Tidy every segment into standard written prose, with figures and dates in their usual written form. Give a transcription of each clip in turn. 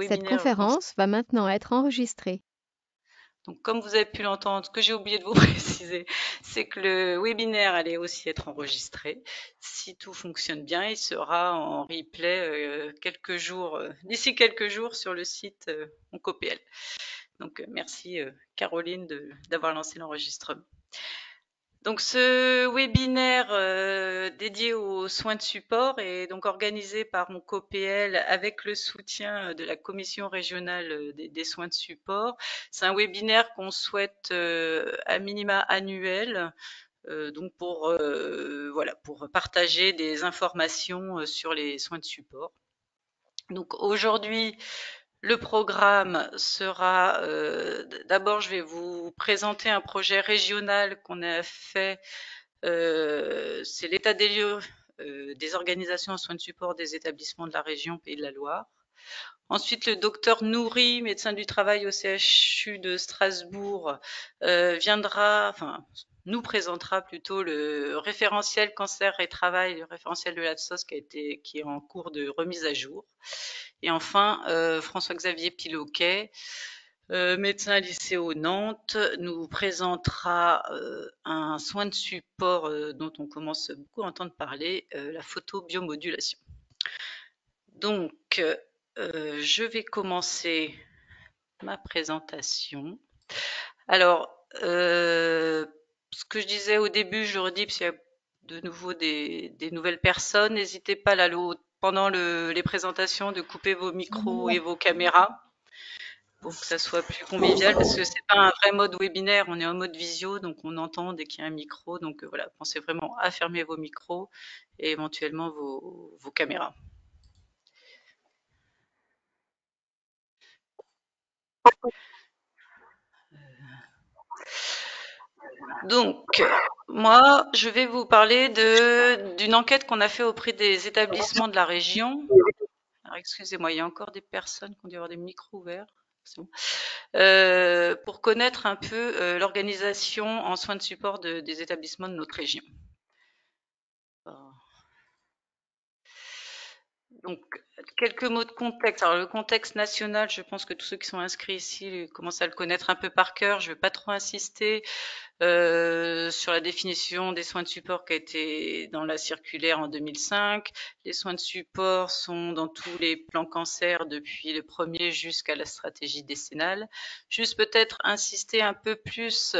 Cette Webinaire conférence va maintenant être enregistrée. Donc, comme vous avez pu l'entendre, ce que j'ai oublié de vous préciser, c'est que le webinaire allait aussi être enregistré. Si tout fonctionne bien, il sera en replay d'ici quelques jours sur le site OncoPL. Donc, merci Caroline d'avoir lancé l'enregistrement. Donc, ce webinaire dédié aux soins de support est donc organisé par OncoPL avec le soutien de la Commission régionale des soins de support. C'est un webinaire qu'on souhaite à minima annuel, donc pour partager des informations sur les soins de support. Donc aujourd'hui, le programme sera, d'abord je vais vous présenter un projet régional qu'on a fait, c'est l'état des lieux des organisations en soins de support des établissements de la région Pays de la Loire. Ensuite, le docteur Nouri, médecin du travail au CHU de Strasbourg, nous présentera plutôt le référentiel cancer et travail, le référentiel de l'ATSOS qui est en cours de remise à jour. Et enfin, François-Xavier Piloquet, médecin à l'ICO Nantes, nous présentera un soin de support dont on commence beaucoup à entendre parler, la photobiomodulation. Donc, je vais commencer ma présentation. Alors, ce que je disais au début, je le redis parce qu'il y a de nouveau des nouvelles personnes. N'hésitez pas là, pendant les présentations de couper vos micros et vos caméras pour que ça soit plus convivial parce que c'est pas un vrai mode webinaire, on est en mode visio, donc on entend dès qu'il y a un micro. Donc voilà, pensez vraiment à fermer vos micros et éventuellement vos caméras. Donc, moi, je vais vous parler d'une enquête qu'on a fait auprès des établissements de la région. Alors, excusez-moi, il y a encore des personnes qui ont dû avoir des micros ouverts. C'est bon. Pour connaître un peu l'organisation en soins de support des établissements de notre région. Donc, quelques mots de contexte. Alors, le contexte national, je pense que tous ceux qui sont inscrits ici commencent à le connaître un peu par cœur. Je ne vais pas trop insister sur la définition des soins de support qui a été dans la circulaire en 2005. Les soins de support sont dans tous les plans cancer depuis le premier jusqu'à la stratégie décennale. Juste peut-être insister un peu plus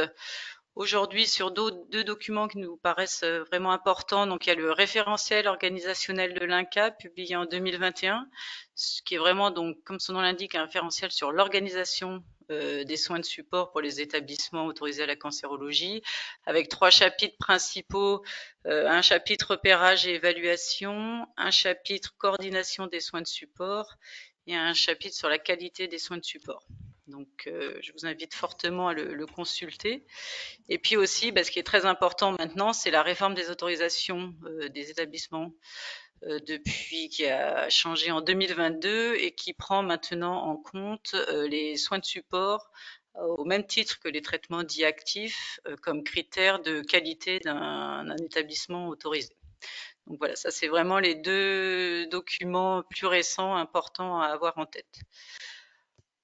aujourd'hui sur deux documents qui nous paraissent vraiment importants. Donc, il y a le référentiel organisationnel de l'INCa, publié en 2021, ce qui est vraiment, donc, comme son nom l'indique, un référentiel sur l'organisation des soins de support pour les établissements autorisés à la cancérologie, avec 3 chapitres principaux, un chapitre repérage et évaluation, un chapitre coordination des soins de support et un chapitre sur la qualité des soins de support. Donc, je vous invite fortement à le consulter. Et puis aussi, ce qui est très important maintenant, c'est la réforme des autorisations des établissements depuis qui a changé en 2022 et qui prend maintenant en compte les soins de support au même titre que les traitements dits actifs comme critère de qualité d'un établissement autorisé. Donc voilà, ça c'est vraiment les deux documents plus récents importants à avoir en tête.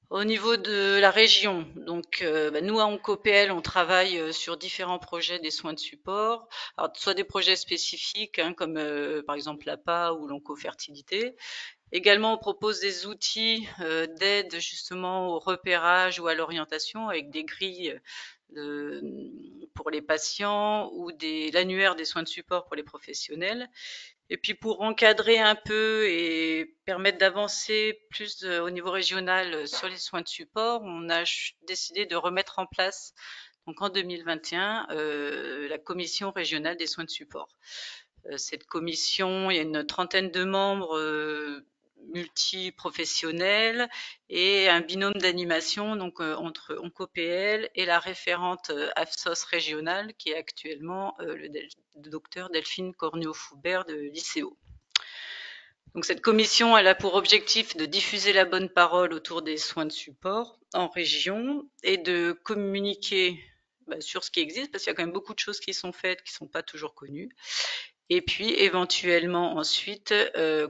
Au niveau de la région, donc nous à OncoPL, on travaille sur différents projets des soins de support, alors soit des projets spécifiques comme par exemple l'APA ou l'oncofertilité. Également, on propose des outils d'aide justement au repérage ou à l'orientation avec des grilles pour les patients ou l'annuaire des soins de support pour les professionnels. Et puis pour encadrer un peu et permettre d'avancer plus au niveau régional sur les soins de support, on a décidé de remettre en place, donc en 2021, la commission régionale des soins de support. Cette commission, il y a une trentaine de membres multiprofessionnels et un binôme d'animation donc entre OncoPL et la référente AFSOS régionale qui est actuellement le docteur Delphine Cornio-Foubert de l'ICO. Donc cette commission, elle a pour objectif de diffuser la bonne parole autour des soins de support en région et de communiquer sur ce qui existe, parce qu'il y a quand même beaucoup de choses qui sont faites qui ne sont pas toujours connues, et puis éventuellement ensuite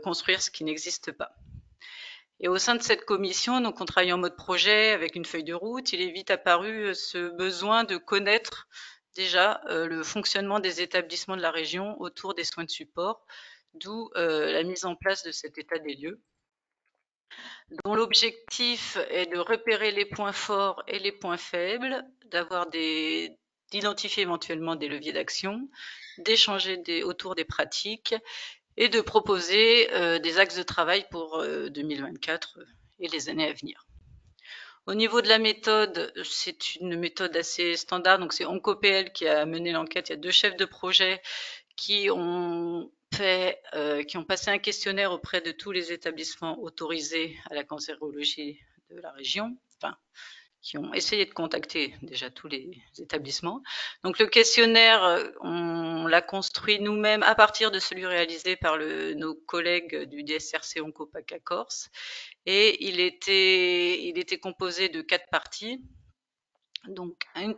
construire ce qui n'existe pas. Et au sein de cette commission, donc on travaille en mode projet avec une feuille de route. Il est vite apparu ce besoin de connaître déjà le fonctionnement des établissements de la région autour des soins de support, d'où la mise en place de cet état des lieux, dont l'objectif est de repérer les points forts et les points faibles, d'identifier éventuellement des leviers d'action, d'échanger autour des pratiques et de proposer des axes de travail pour 2024 et les années à venir. Au niveau de la méthode, c'est une méthode assez standard. Donc, c'est OncoPL qui a mené l'enquête. Il y a deux chefs de projet qui ont qui ont passé un questionnaire auprès de tous les établissements autorisés à la cancérologie de la région, enfin, qui ont essayé de contacter déjà tous les établissements. Donc le questionnaire, on l'a construit nous-mêmes à partir de celui réalisé par nos collègues du DSRC Oncopaca Corse, et il était composé de 4 parties. Donc un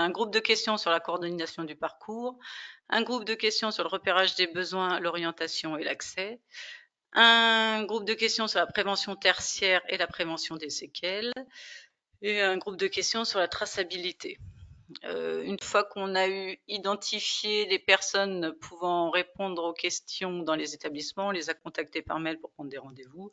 groupe de questions sur la coordination du parcours, un groupe de questions sur le repérage des besoins, l'orientation et l'accès, un groupe de questions sur la prévention tertiaire et la prévention des séquelles, et un groupe de questions sur la traçabilité. Une fois qu'on a eu identifié les personnes pouvant répondre aux questions dans les établissements, on les a contactés par mail pour prendre des rendez-vous.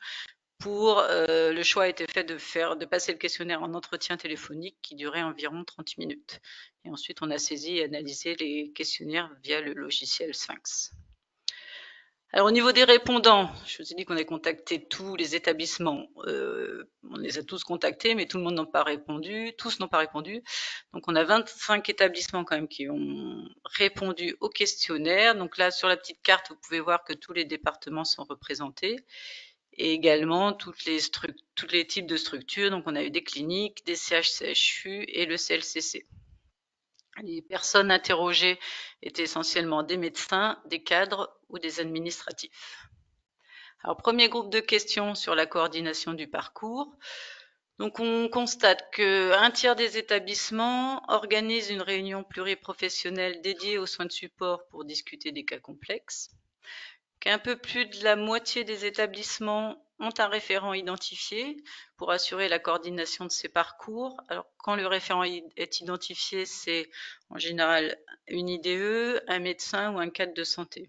Le choix a été fait de passer le questionnaire en entretien téléphonique qui durait environ 30 minutes. Et ensuite, on a saisi et analysé les questionnaires via le logiciel Sphinx. Alors au niveau des répondants, je vous ai dit qu'on a contacté tous les établissements. On les a tous contactés, mais tout le monde n'a pas répondu. Tous n'ont pas répondu. Donc on a 25 établissements quand même qui ont répondu au questionnaire. Donc là, sur la petite carte, vous pouvez voir que tous les départements sont représentés. Et également tous les types de structures. Donc on a eu des cliniques, des CHU et le CLCC. Les personnes interrogées étaient essentiellement des médecins, des cadres ou des administratifs. Alors, premier groupe de questions sur la coordination du parcours. Donc, on constate qu'un tiers des établissements organisent une réunion pluriprofessionnelle dédiée aux soins de support pour discuter des cas complexes, qu'un peu plus de la moitié des établissements ont un référent identifié pour assurer la coordination de ces parcours. Alors, quand le référent est identifié, c'est en général une IDE, un médecin ou un cadre de santé.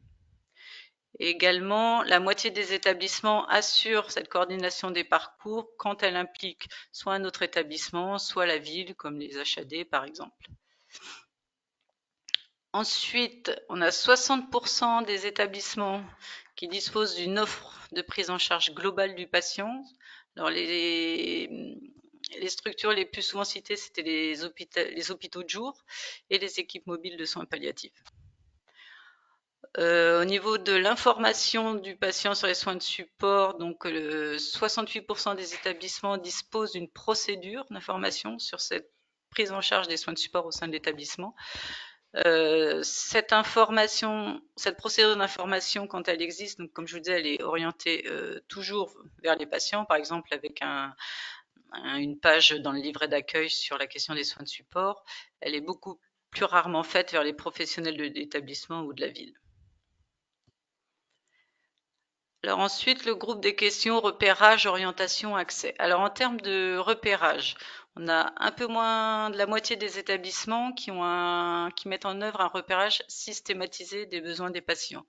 Et également, la moitié des établissements assurent cette coordination des parcours quand elle implique soit un autre établissement, soit la ville, comme les HAD par exemple. Ensuite, on a 60% des établissements qui disposent d'une offre de prise en charge globale du patient. Alors, les structures les plus souvent citées, c'était les hôpitaux de jour et les équipes mobiles de soins palliatifs. Au niveau de l'information du patient sur les soins de support, donc 68% des établissements disposent d'une procédure d'information sur cette prise en charge des soins de support au sein de l'établissement. Cette procédure d'information, quand elle existe, donc comme je vous disais, elle est orientée toujours vers les patients, par exemple avec une page dans le livret d'accueil sur la question des soins de support. Elle est beaucoup plus rarement faite vers les professionnels de l'établissement ou de la ville. Alors ensuite, le groupe des questions repérage, orientation, accès. Alors en termes de repérage, on a un peu moins de la moitié des établissements qui mettent en œuvre un repérage systématisé des besoins des patients.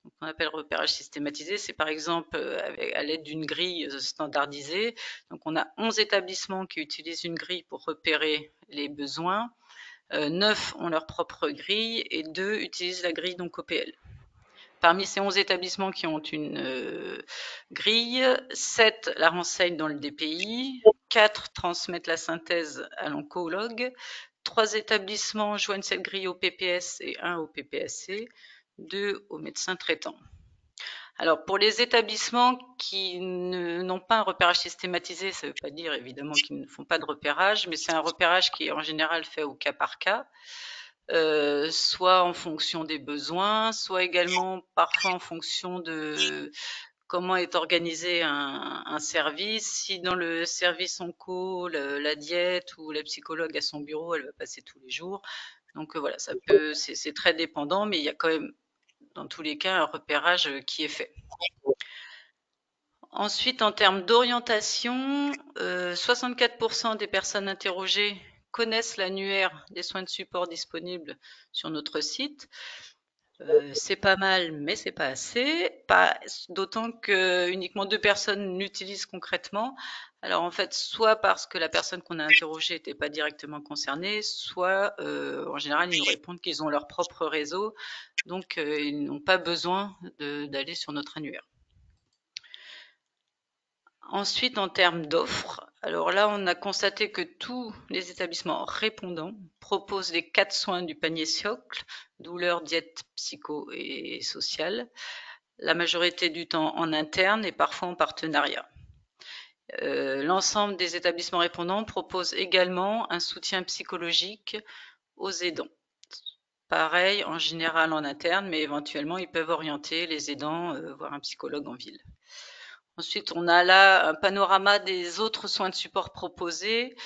Donc, on appelle repérage systématisé, c'est par exemple à l'aide d'une grille standardisée. Donc on a 11 établissements qui utilisent une grille pour repérer les besoins. 9 ont leur propre grille et 2 utilisent la grille d'OncoPL. Parmi ces 11 établissements qui ont une grille, 7 la renseignent dans le DPI, 4 transmettent la synthèse à l'oncologue, 3 établissements joignent cette grille au PPS et 1 au PPSC, 2 au médecin traitant. Alors pour les établissements qui n'ont pas un repérage systématisé, ça ne veut pas dire évidemment qu'ils ne font pas de repérage, mais c'est un repérage qui est en général fait au cas par cas. Soit en fonction des besoins, soit également parfois en fonction de comment est organisé un service. Si dans le service onco, la diète ou la psychologue à son bureau, elle va passer tous les jours. Donc voilà, c'est très dépendant, mais il y a quand même dans tous les cas un repérage qui est fait. Ensuite, en termes d'orientation, 64% des personnes interrogées connaissent l'annuaire des soins de support disponibles sur notre site. C'est pas mal, mais c'est pas assez. Pas, d'autant que uniquement 2 personnes l'utilisent concrètement. Alors en fait, soit parce que la personne qu'on a interrogée n'était pas directement concernée, soit en général ils nous répondent qu'ils ont leur propre réseau, donc ils n'ont pas besoin d'aller sur notre annuaire. Ensuite, en termes d'offres, alors là, on a constaté que tous les établissements répondants proposent les 4 soins du panier socle, douleur, diète, psycho et sociale, la majorité du temps en interne et parfois en partenariat. L'ensemble des établissements répondants proposent également un soutien psychologique aux aidants. Pareil, en général en interne, mais éventuellement, ils peuvent orienter les aidants voir un psychologue en ville. Ensuite, on a là un panorama des autres soins de support proposés.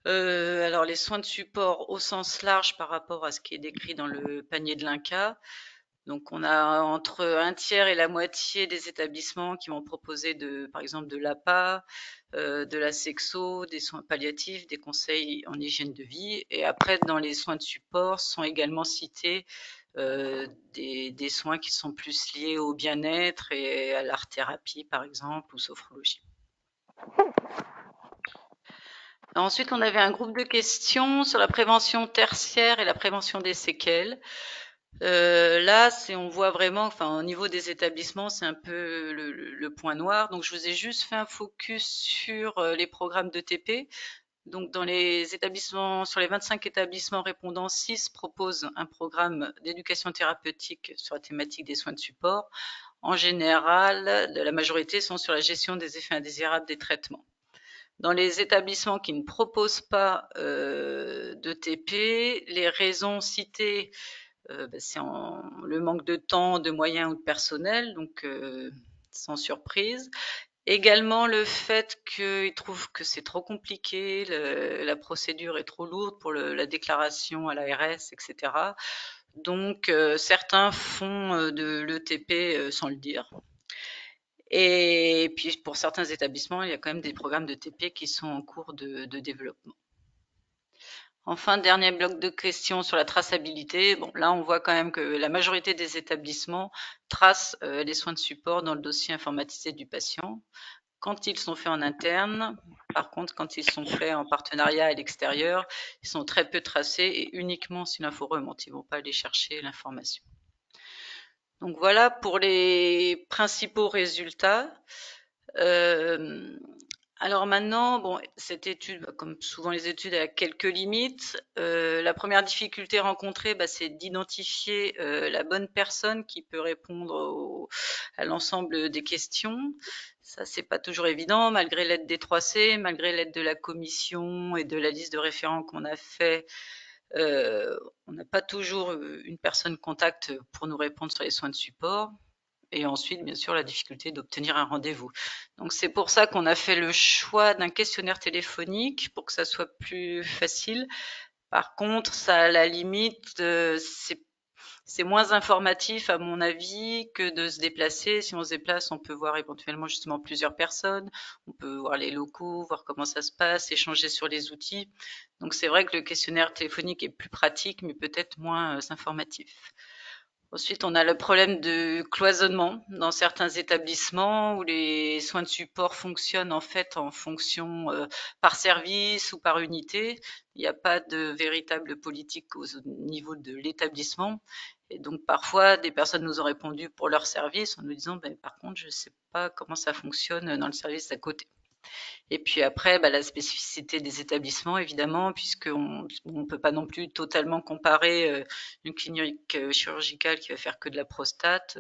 Alors, les soins de support au sens large par rapport à ce qui est décrit dans le panier de l'INCa. Donc, on a entre un tiers et la moitié des établissements qui vont proposer par exemple, de l'APA, de la sexo, des soins palliatifs, des conseils en hygiène de vie. Et après, dans les soins de support, sont également cités des soins qui sont plus liés au bien-être et à l'art-thérapie, par exemple, ou sophrologie. Ensuite, on avait un groupe de questions sur la prévention tertiaire et la prévention des séquelles. Là, on voit vraiment, enfin, au niveau des établissements, c'est un peu le point noir. Donc, je vous ai juste fait un focus sur les programmes de TP. Donc, dans les établissements, sur les 25 établissements répondants, 6 proposent un programme d'éducation thérapeutique sur la thématique des soins de support. En général, la majorité sont sur la gestion des effets indésirables des traitements. Dans les établissements qui ne proposent pas de TP, les raisons citées, c'est le manque de temps, de moyens ou de personnel, donc sans surprise. Également le fait qu'ils trouvent que c'est trop compliqué, la procédure est trop lourde pour la déclaration à l'ARS, etc. Donc certains font de l'ETP sans le dire. Et puis pour certains établissements, il y a quand même des programmes de TP qui sont en cours de développement. Enfin, dernier bloc de questions sur la traçabilité. Bon, là, on voit quand même que la majorité des établissements tracent les soins de support dans le dossier informatisé du patient quand ils sont faits en interne. Par contre, quand ils sont faits en partenariat à l'extérieur, ils sont très peu tracés et uniquement si l'info remonte. Ils ne vont pas aller chercher l'information. Donc voilà pour les principaux résultats. Euh, alors maintenant, bon, cette étude, comme souvent les études, a quelques limites. La première difficulté rencontrée, c'est d'identifier la bonne personne qui peut répondre à l'ensemble des questions. Ça, c'est pas toujours évident, malgré l'aide des 3C, malgré l'aide de la commission et de la liste de référents qu'on a fait. On n'a pas toujours une personne contact pour nous répondre sur les soins de support. Et ensuite, bien sûr, la difficulté d'obtenir un rendez-vous. Donc, c'est pour ça qu'on a fait le choix d'un questionnaire téléphonique pour que ça soit plus facile. Par contre, ça à la limite, c'est moins informatif à mon avis que de se déplacer. Si on se déplace, on peut voir éventuellement justement plusieurs personnes, on peut voir les locaux, voir comment ça se passe, échanger sur les outils. Donc c'est vrai que le questionnaire téléphonique est plus pratique, mais peut-être moins informatif. Ensuite, on a le problème de cloisonnement dans certains établissements où les soins de support fonctionnent en fait en fonction par service ou par unité. Il n'y a pas de véritable politique au niveau de l'établissement. Et donc parfois, des personnes nous ont répondu pour leur service en nous disant, par contre, je ne sais pas comment ça fonctionne dans le service d'à côté. Et puis après, la spécificité des établissements, évidemment, puisqu'on ne peut pas non plus totalement comparer une clinique chirurgicale qui va faire que de la prostate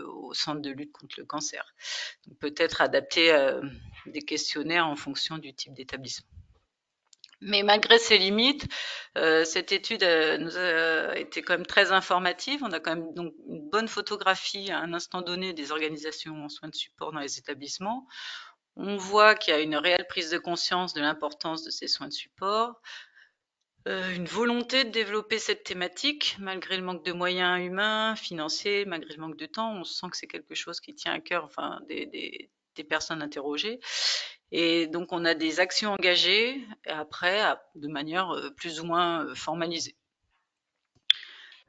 au centre de lutte contre le cancer. Donc peut-être adapter des questionnaires en fonction du type d'établissement. Mais malgré ces limites, cette étude nous a été quand même très informative. On a quand même donc une bonne photographie à un instant donné des organisations en soins de support dans les établissements. On voit qu'il y a une réelle prise de conscience de l'importance de ces soins de support, une volonté de développer cette thématique malgré le manque de moyens humains, financiers, malgré le manque de temps. On sent que c'est quelque chose qui tient à cœur, enfin, des des personnes interrogées. Et donc, on a des actions engagées, et après, de manière plus ou moins formalisée.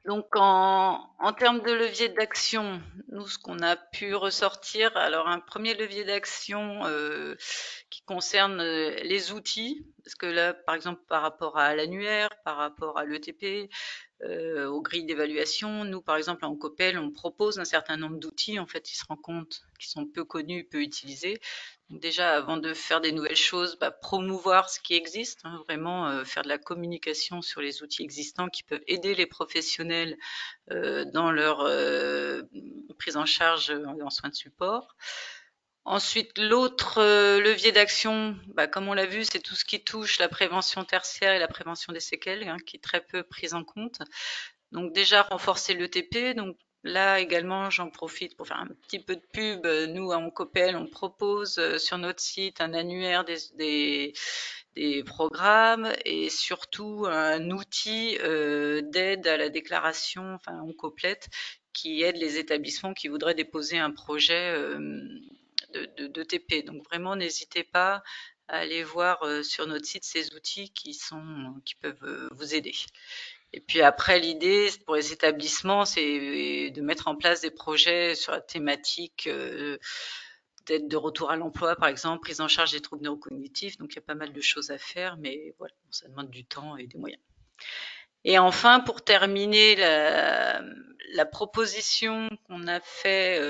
Donc, en termes de levier d'action, nous, ce qu'on a pu ressortir, alors un premier levier d'action qui concerne les outils, parce que là, par exemple, par rapport à l'annuaire, par rapport à l'ETP, aux grilles d'évaluation. Nous, par exemple, en Copel, on propose un certain nombre d'outils. En fait, ils se rendent compte qu'ils sont peu connus, peu utilisés. Donc déjà, avant de faire des nouvelles choses, promouvoir ce qui existe, hein, vraiment faire de la communication sur les outils existants qui peuvent aider les professionnels dans leur prise en charge en soins de support. Ensuite, l'autre levier d'action, comme on l'a vu, c'est tout ce qui touche la prévention tertiaire et la prévention des séquelles, hein, qui est très peu prise en compte. Donc déjà, renforcer l'ETP. Donc là également, j'en profite pour faire un petit peu de pub. Nous, à Oncopel, on propose sur notre site un annuaire des programmes et surtout un outil d'aide à la déclaration, enfin Oncoplet, qui aide les établissements qui voudraient déposer un projet de TP. Donc vraiment, n'hésitez pas à aller voir sur notre site ces outils qui peuvent vous aider. Et puis après, l'idée pour les établissements, c'est de mettre en place des projets sur la thématique d'aide de retour à l'emploi, par exemple, prise en charge des troubles neurocognitifs. Donc il y a pas mal de choses à faire, mais voilà, ça demande du temps et des moyens. Et enfin, pour terminer, la proposition qu'on a fait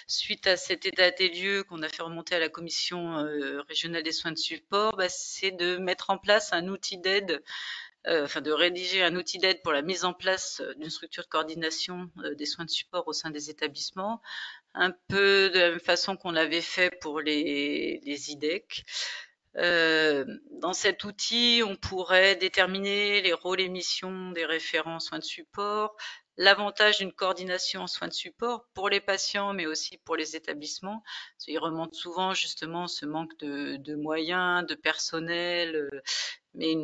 suite à cet état des lieux qu'on a fait remonter à la commission régionale des soins de support, c'est de mettre en place un outil d'aide, de rédiger un outil d'aide pour la mise en place d'une structure de coordination des soins de support au sein des établissements, un peu de la même façon qu'on l'avait fait pour les IDEC. Dans cet outil, on pourrait déterminer les rôles et missions des référents en soins de support, l'avantage d'une coordination en soins de support pour les patients, mais aussi pour les établissements. Il remonte souvent justement ce manque de moyens, de personnel, mais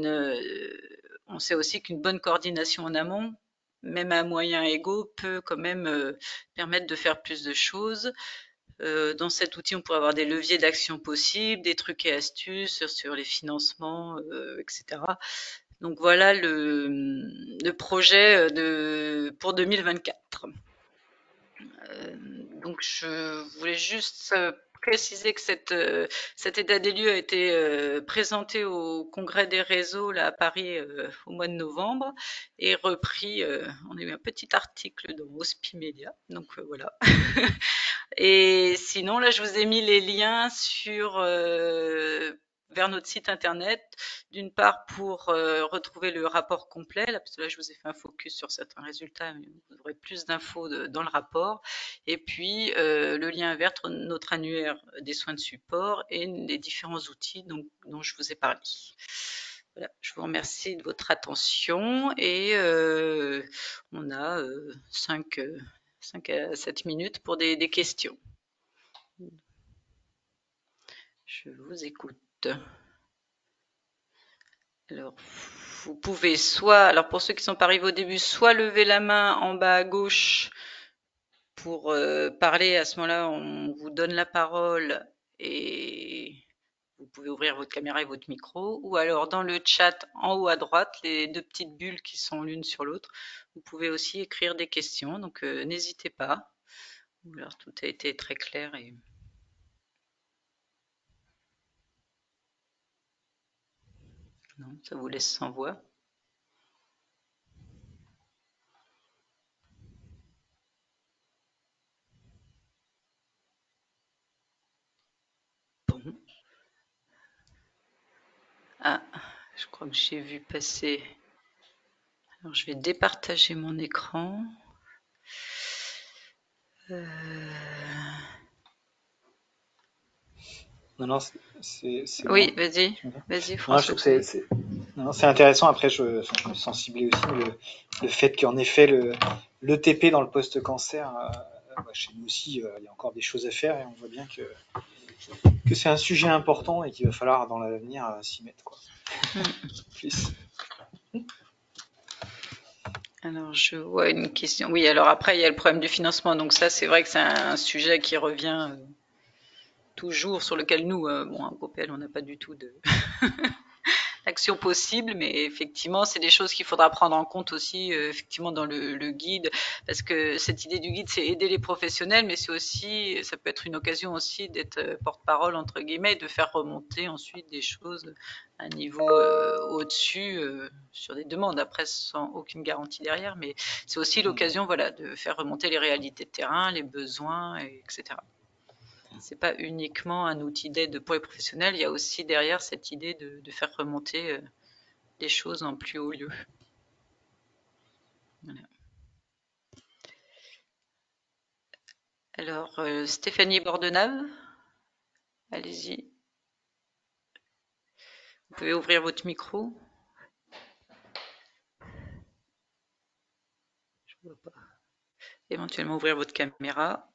on sait aussi qu'une bonne coordination en amont, même à moyens égaux, peut quand même permettre de faire plus de choses. Dans cet outil, on pourrait avoir des leviers d'action possibles, des trucs et astuces sur les financements, etc. Donc voilà le projet pour 2024. Donc je voulais juste préciser que cet état des lieux a été présenté au Congrès des réseaux là, à Paris au mois de novembre et repris. On a eu un petit article dans Hospimedia, donc voilà. Et sinon, là, je vous ai mis les liens vers notre site internet, d'une part pour retrouver le rapport complet, là, parce que là, je vous ai fait un focus sur certains résultats, mais vous aurez plus d'infos dans le rapport, et puis le lien vers notre annuaire des soins de support et les différents outils dont je vous ai parlé. Voilà, je vous remercie de votre attention et on a 5 à 7 minutes pour des questions. Je vous écoute. Alors, vous pouvez alors pour ceux qui sont pas arrivés au début, soit lever la main en bas à gauche pour parler. À ce moment-là, on vous donne la parole et vous pouvez ouvrir votre caméra et votre micro. Ou alors dans le chat en haut à droite, les deux petites bulles qui sont l'une sur l'autre, vous pouvez aussi écrire des questions. Donc n'hésitez pas. Alors tout a été très clair et non, ça vous laisse sans voix. Bon. Ah, je crois que j'ai vu passer. Alors, je vais départager mon écran. Non, c'est Oui, bon. vas-y, Non, je François. trouve que c'est intéressant. Après, je me sens ciblé aussi le fait qu'en effet, l'ETP dans le post-cancer, chez nous aussi, il y a encore des choses à faire et on voit bien que c'est un sujet important et qu'il va falloir dans l'avenir s'y mettre, quoi. Plus. Alors, je vois une question. Oui, alors après, il y a le problème du financement. Donc ça, c'est vrai que c'est un sujet qui revient toujours sur lequel nous, bon, en GoPL, on n'a pas du tout de action possible, mais effectivement, c'est des choses qu'il faudra prendre en compte aussi, effectivement, dans le guide, parce que cette idée du guide, c'est aider les professionnels, mais c'est aussi, ça peut être une occasion aussi d'être porte-parole, entre guillemets, et de faire remonter ensuite des choses à un niveau au-dessus sur des demandes, après sans aucune garantie derrière, mais c'est aussi l'occasion, voilà, de faire remonter les réalités de terrain, les besoins, etc. C'est pas uniquement un outil d'aide pour les professionnels, il y a aussi derrière cette idée de faire remonter des choses en plus haut lieu. Voilà. Alors, Stéphanie Bordenave, allez-y. Vous pouvez ouvrir votre micro. Je vois pas. Éventuellement ouvrir votre caméra.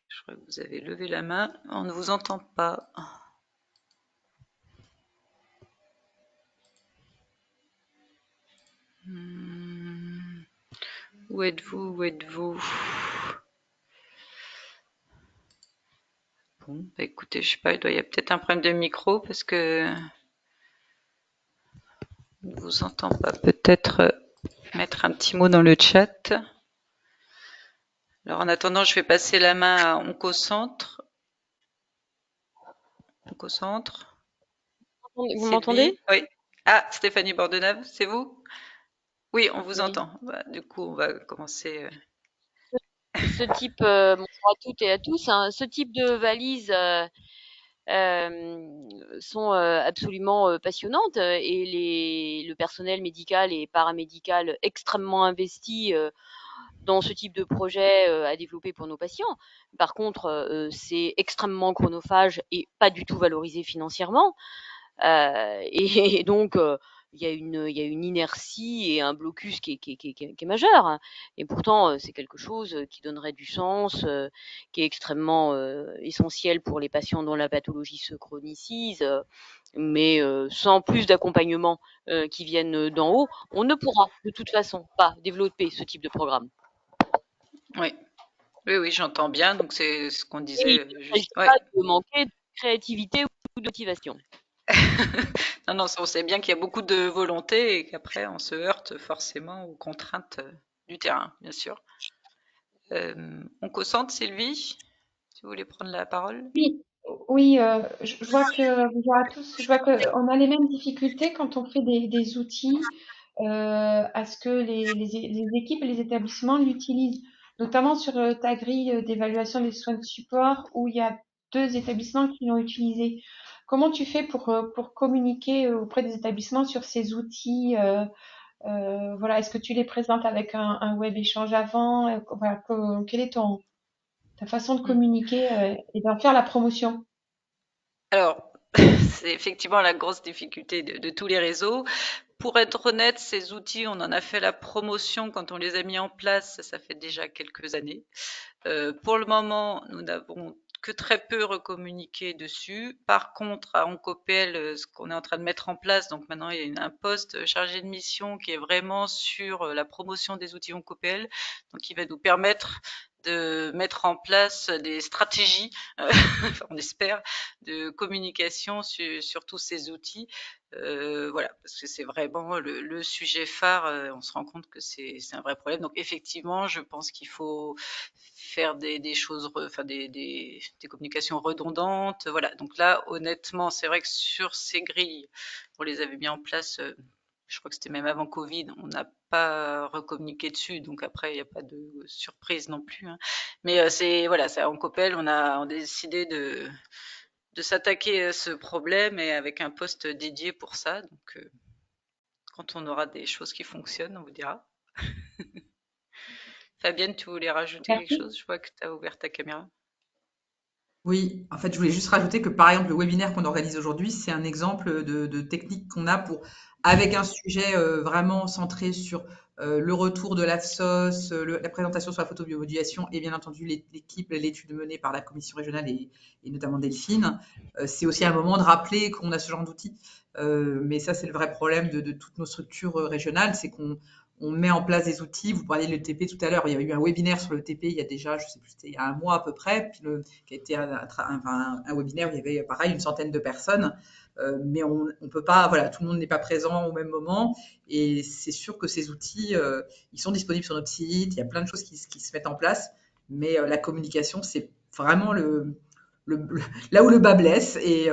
Je crois que vous avez levé la main. On ne vous entend pas. Où êtes-vous? Où êtes-vous? Bon, bah écoutez, je sais pas, il y a peut-être un problème de micro parce que on ne vous entend pas. Peut-être mettre un petit mot dans le chat. Alors en attendant, je vais passer la main à Oncocentre. Oncocentre. Vous m'entendez? Oui. Ah, Stéphanie Bordenave, c'est vous? Oui, on vous Oui. entend. Bah, du coup, on va commencer. Ce type, bonjour à toutes et à tous, hein, ce type de valises sont absolument passionnantes et le personnel médical et paramédical extrêmement investi dans ce type de projet à développer pour nos patients. Par contre, c'est extrêmement chronophage et pas du tout valorisé financièrement. Et donc, il y a une inertie et un blocus qui est majeur, hein. Et pourtant, c'est quelque chose qui donnerait du sens, qui est extrêmement essentiel pour les patients dont la pathologie se chronicise, mais sans plus d'accompagnement qui viennent d'en haut, on ne pourra de toute façon pas développer ce type de programme. Oui, oui, j'entends bien. Donc c'est ce qu'on Et il disait ne juste. s'agit Ouais. pas de manquer de créativité ou de motivation. Non, on sait bien qu'il y a beaucoup de volonté et qu'après on se heurte forcément aux contraintes du terrain, bien sûr. Oncocentre, Sylvie, si vous voulez prendre la parole. Oui, je vois que bonjour à tous. Je vois qu'on a les mêmes difficultés quand on fait des outils à ce que les équipes et les établissements l'utilisent, notamment sur ta grille d'évaluation des soins de support où il y a 2 établissements qui l'ont utilisé. Comment tu fais pour communiquer auprès des établissements sur ces outils voilà, est-ce que tu les présentes avec un web échange avant? Voilà, quelle est ta façon de communiquer et d'en faire la promotion? Alors, c'est effectivement la grosse difficulté de tous les réseaux. Pour être honnête, ces outils, on en a fait la promotion quand on les a mis en place, ça fait déjà quelques années. Pour le moment, nous n'avons que très peu recommuniqué dessus. Par contre, à Oncopel, ce qu'on est en train de mettre en place, donc maintenant il y a un poste chargé de mission qui est vraiment sur la promotion des outils Oncopel, donc qui va nous permettre de mettre en place des stratégies, on espère, de communication sur tous ces outils. Voilà, parce que c'est vraiment le sujet phare. On se rend compte que c'est un vrai problème. Donc effectivement, je pense qu'il faut faire des choses, enfin des communications redondantes. Voilà. Donc là, honnêtement, c'est vrai que sur ces grilles, on les avait mis en place. Je crois que c'était même avant Covid, on n'a pas recommuniqué dessus, donc après il n'y a pas de surprise non plus, hein. Mais c'est voilà, ça en Copel, on a décidé de s'attaquer à ce problème et avec un poste dédié pour ça. Donc quand on aura des choses qui fonctionnent, on vous dira. Fabienne, tu voulais rajouter quelque Merci. chose? Je vois que tu as ouvert ta caméra. Oui, en fait, je voulais juste rajouter que, par exemple, le webinaire qu'on organise aujourd'hui, c'est un exemple de technique qu'on a pour, avec un sujet vraiment centré sur le retour de l'AFSOS, la présentation sur la photobiomodulation et bien entendu l'équipe, l'étude menée par la commission régionale et notamment Delphine. C'est aussi un moment de rappeler qu'on a ce genre d'outils. Mais ça, c'est le vrai problème de toutes nos structures régionales, c'est qu'on on met en place des outils. Vous parliez de l'ETP tout à l'heure. Il y a eu un webinaire sur l'ETP il y a déjà, je sais plus, c'était il y a un mois à peu près, puis qui a été un webinaire où il y avait pareil une centaine de personnes. Mais on peut pas, voilà, tout le monde n'est pas présent au même moment. Et c'est sûr que ces outils, ils sont disponibles sur notre site. Il y a plein de choses qui se mettent en place. Mais la communication, c'est vraiment là où le bas blesse. Et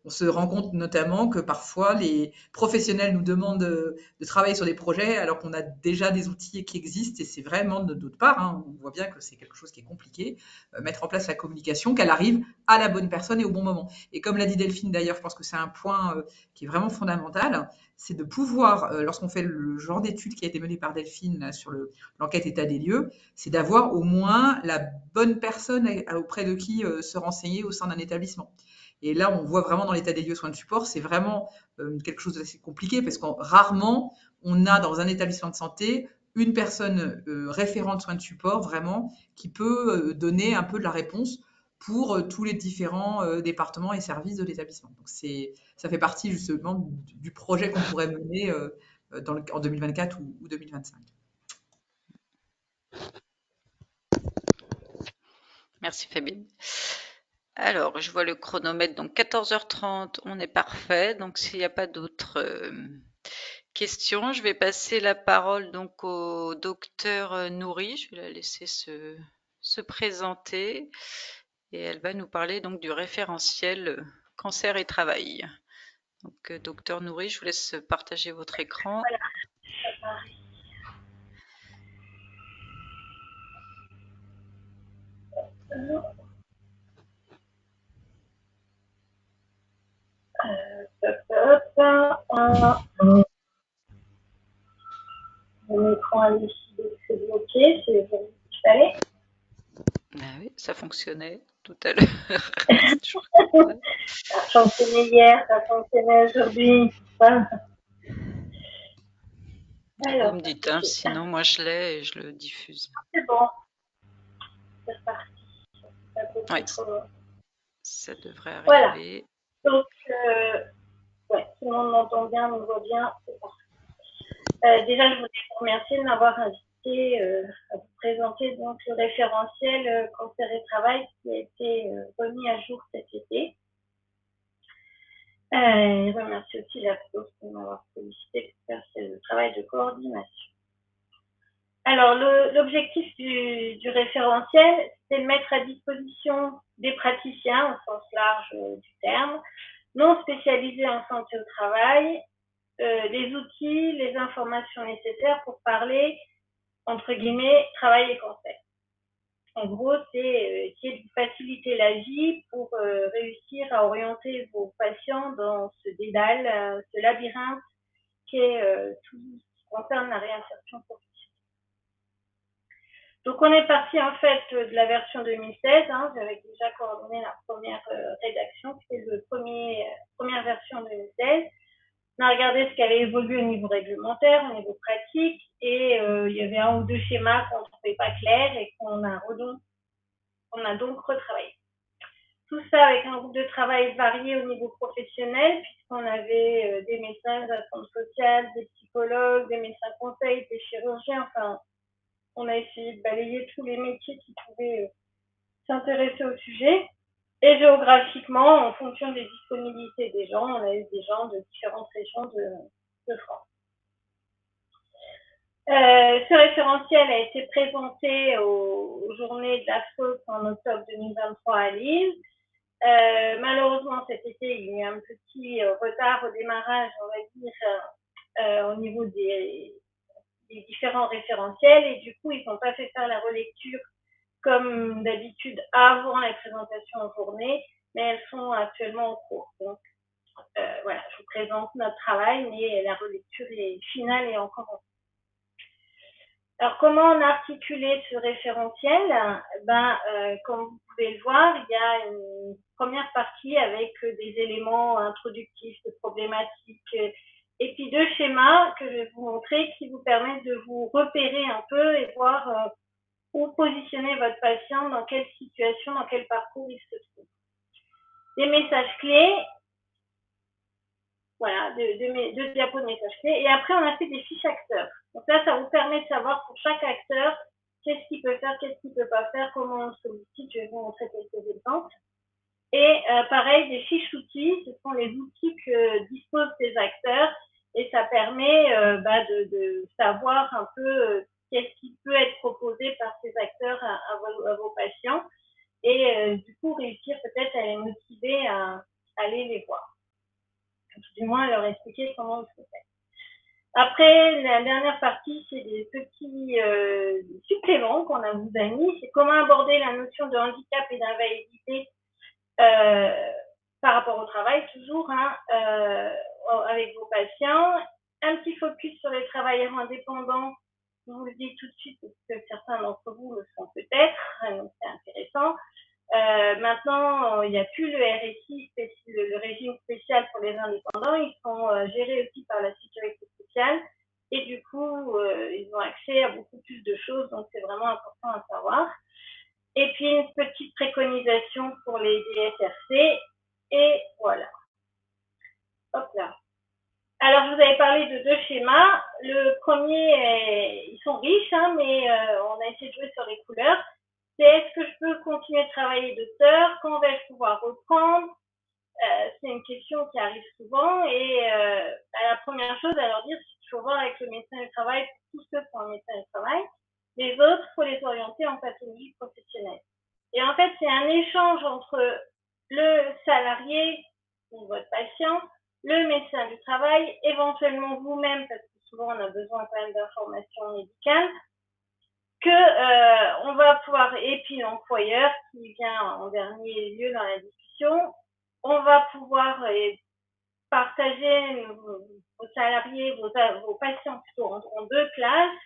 on se rend compte notamment que parfois les professionnels nous demandent de travailler sur des projets alors qu'on a déjà des outils qui existent. Et c'est vraiment de notre part, hein, on voit bien que c'est quelque chose qui est compliqué, mettre en place la communication, qu'elle arrive à la bonne personne et au bon moment. Et comme l'a dit Delphine d'ailleurs, je pense que c'est un point qui est vraiment fondamental, c'est de pouvoir, lorsqu'on fait le genre d'étude qui a été menée par Delphine là, sur l'enquête état des lieux, c'est d'avoir au moins la bonne personne auprès de qui se renseigner au sein d'un établissement. Et là, on voit vraiment dans l'état des lieux soins de support, c'est vraiment quelque chose d'assez compliqué parce que rarement on a dans un établissement de santé une personne référente soins de support vraiment qui peut donner un peu de la réponse pour tous les différents départements et services de l'établissement. Donc ça fait partie justement du projet qu'on pourrait mener en 2024 ou 2025. Merci Fabienne. Alors, je vois le chronomètre, donc 14h30, on est parfait. Donc, s'il n'y a pas d'autres questions, je vais passer la parole donc au docteur Nouri. Je vais la laisser se présenter et elle va nous parler donc du référentiel cancer et travail. Donc, docteur Nouri, je vous laisse partager votre écran. Mon écran a décidé de se bloquer, c'est bon, il fallait. Ah oui, ça fonctionnait tout à l'heure. Ça fonctionnait hier, ça fonctionnait aujourd'hui. Voilà. Alors, vous me dites, hein, sinon moi je l'ai et je le diffuse. C'est bon. C'est reparti. Oui, ça devrait arriver. Voilà. Donc, ouais, tout le monde m'entend bien, me voit bien, c'est parfait. Déjà, je voulais vous remercier de m'avoir invité à vous présenter donc le référentiel cancer et travail qui a été remis à jour cet été. Je remercie aussi la FOS de m'avoir sollicité pour faire ce travail de coordination. Alors, l'objectif du référentiel, c'est de mettre à disposition des praticiens, au sens large du terme, non spécialisés en santé au travail, les outils, les informations nécessaires pour parler, entre guillemets, travail et cancer. En gros, c'est essayer de vous faciliter la vie pour réussir à orienter vos patients dans ce dédale, ce labyrinthe qui est tout ce qui concerne la réinsertion professionnelle. Donc, on est parti en fait de la version 2016. J'avais déjà coordonné la première rédaction, qui est la première version 2016. On a regardé ce qui avait évolué au niveau réglementaire, au niveau pratique, et il y avait un ou deux schémas qu'on ne trouvait pas clairs et qu'on a donc retravaillé. Tout ça avec un groupe de travail varié au niveau professionnel, puisqu'on avait des médecins d'assistance sociale, des psychologues, des médecins conseils, des chirurgiens, enfin, on a essayé de balayer tous les métiers qui pouvaient s'intéresser au sujet. Et géographiquement, en fonction des disponibilités des gens, on a eu des gens de différentes régions de France. Ce référentiel a été présenté aux journées de la FOS en octobre 2023 à Lille. Malheureusement, cet été, il y a eu un petit retard au démarrage, on va dire, au niveau des différents référentiels, et du coup, ils n'ont pas fait faire la relecture comme d'habitude avant la présentation en journée, mais elles sont actuellement en cours. Donc, voilà, je vous présente notre travail, mais la relecture finale est encore en cours. Alors, comment on a articulé ce référentiel? Comme vous pouvez le voir, il y a une première partie avec des éléments introductifs, de problématiques, et puis deux schémas que je vais vous montrer qui vous permettent de vous repérer un peu et voir où positionner votre patient, dans quelle situation, dans quel parcours il se trouve. Des messages clés. voilà, de diapos de messages clés. Et après, on a fait des fiches acteurs. Donc là, ça vous permet de savoir pour chaque acteur qu'est-ce qu'il peut faire, qu'est-ce qu'il peut pas faire, comment on le sollicite. Je vais vous montrer quelques exemples. Et pareil, des fiches outils, ce sont les outils que disposent ces acteurs et ça permet de savoir un peu qu'est-ce qui peut être proposé par ces acteurs à vos patients et du coup réussir peut-être à les motiver à aller les voir. Du moins, leur expliquer comment il faut faire. Après, la dernière partie, c'est des petits suppléments qu'on vous a mis. C'est comment aborder la notion de handicap et d'invalidité par rapport au travail, toujours, avec vos patients. Un petit focus sur les travailleurs indépendants. Je vous le dis tout de suite parce que certains d'entre vous le sont peut-être, donc c'est intéressant. Maintenant, il n'y a plus le RSI, le régime spécial pour les indépendants. Ils sont gérés aussi par la sécurité sociale et du coup, ils ont accès à beaucoup plus de choses, donc c'est vraiment important à savoir. Et puis, une petite préconisation pour les DSRC. Et voilà. Hop là. Alors, je vous avais parlé de deux schémas. Le premier, ils sont riches, mais on a essayé de jouer sur les couleurs. C'est est-ce que je peux continuer de travailler docteur? Quand vais-je pouvoir reprendre? C'est une question qui arrive souvent. Et la première chose à leur dire, c'est qu'il faut voir avec le médecin du travail pour tous ceux qui ont un médecin du travail. Les autres, il faut les orienter en pathologie professionnelle. Et en fait, c'est un échange entre le salarié ou votre patient, le médecin du travail, éventuellement vous-même, parce que souvent on a besoin quand même d'informations médicales, que on va pouvoir, et puis l'employeur qui vient en dernier lieu dans la discussion, on va pouvoir partager vos salariés, vos patients plutôt en deux classes.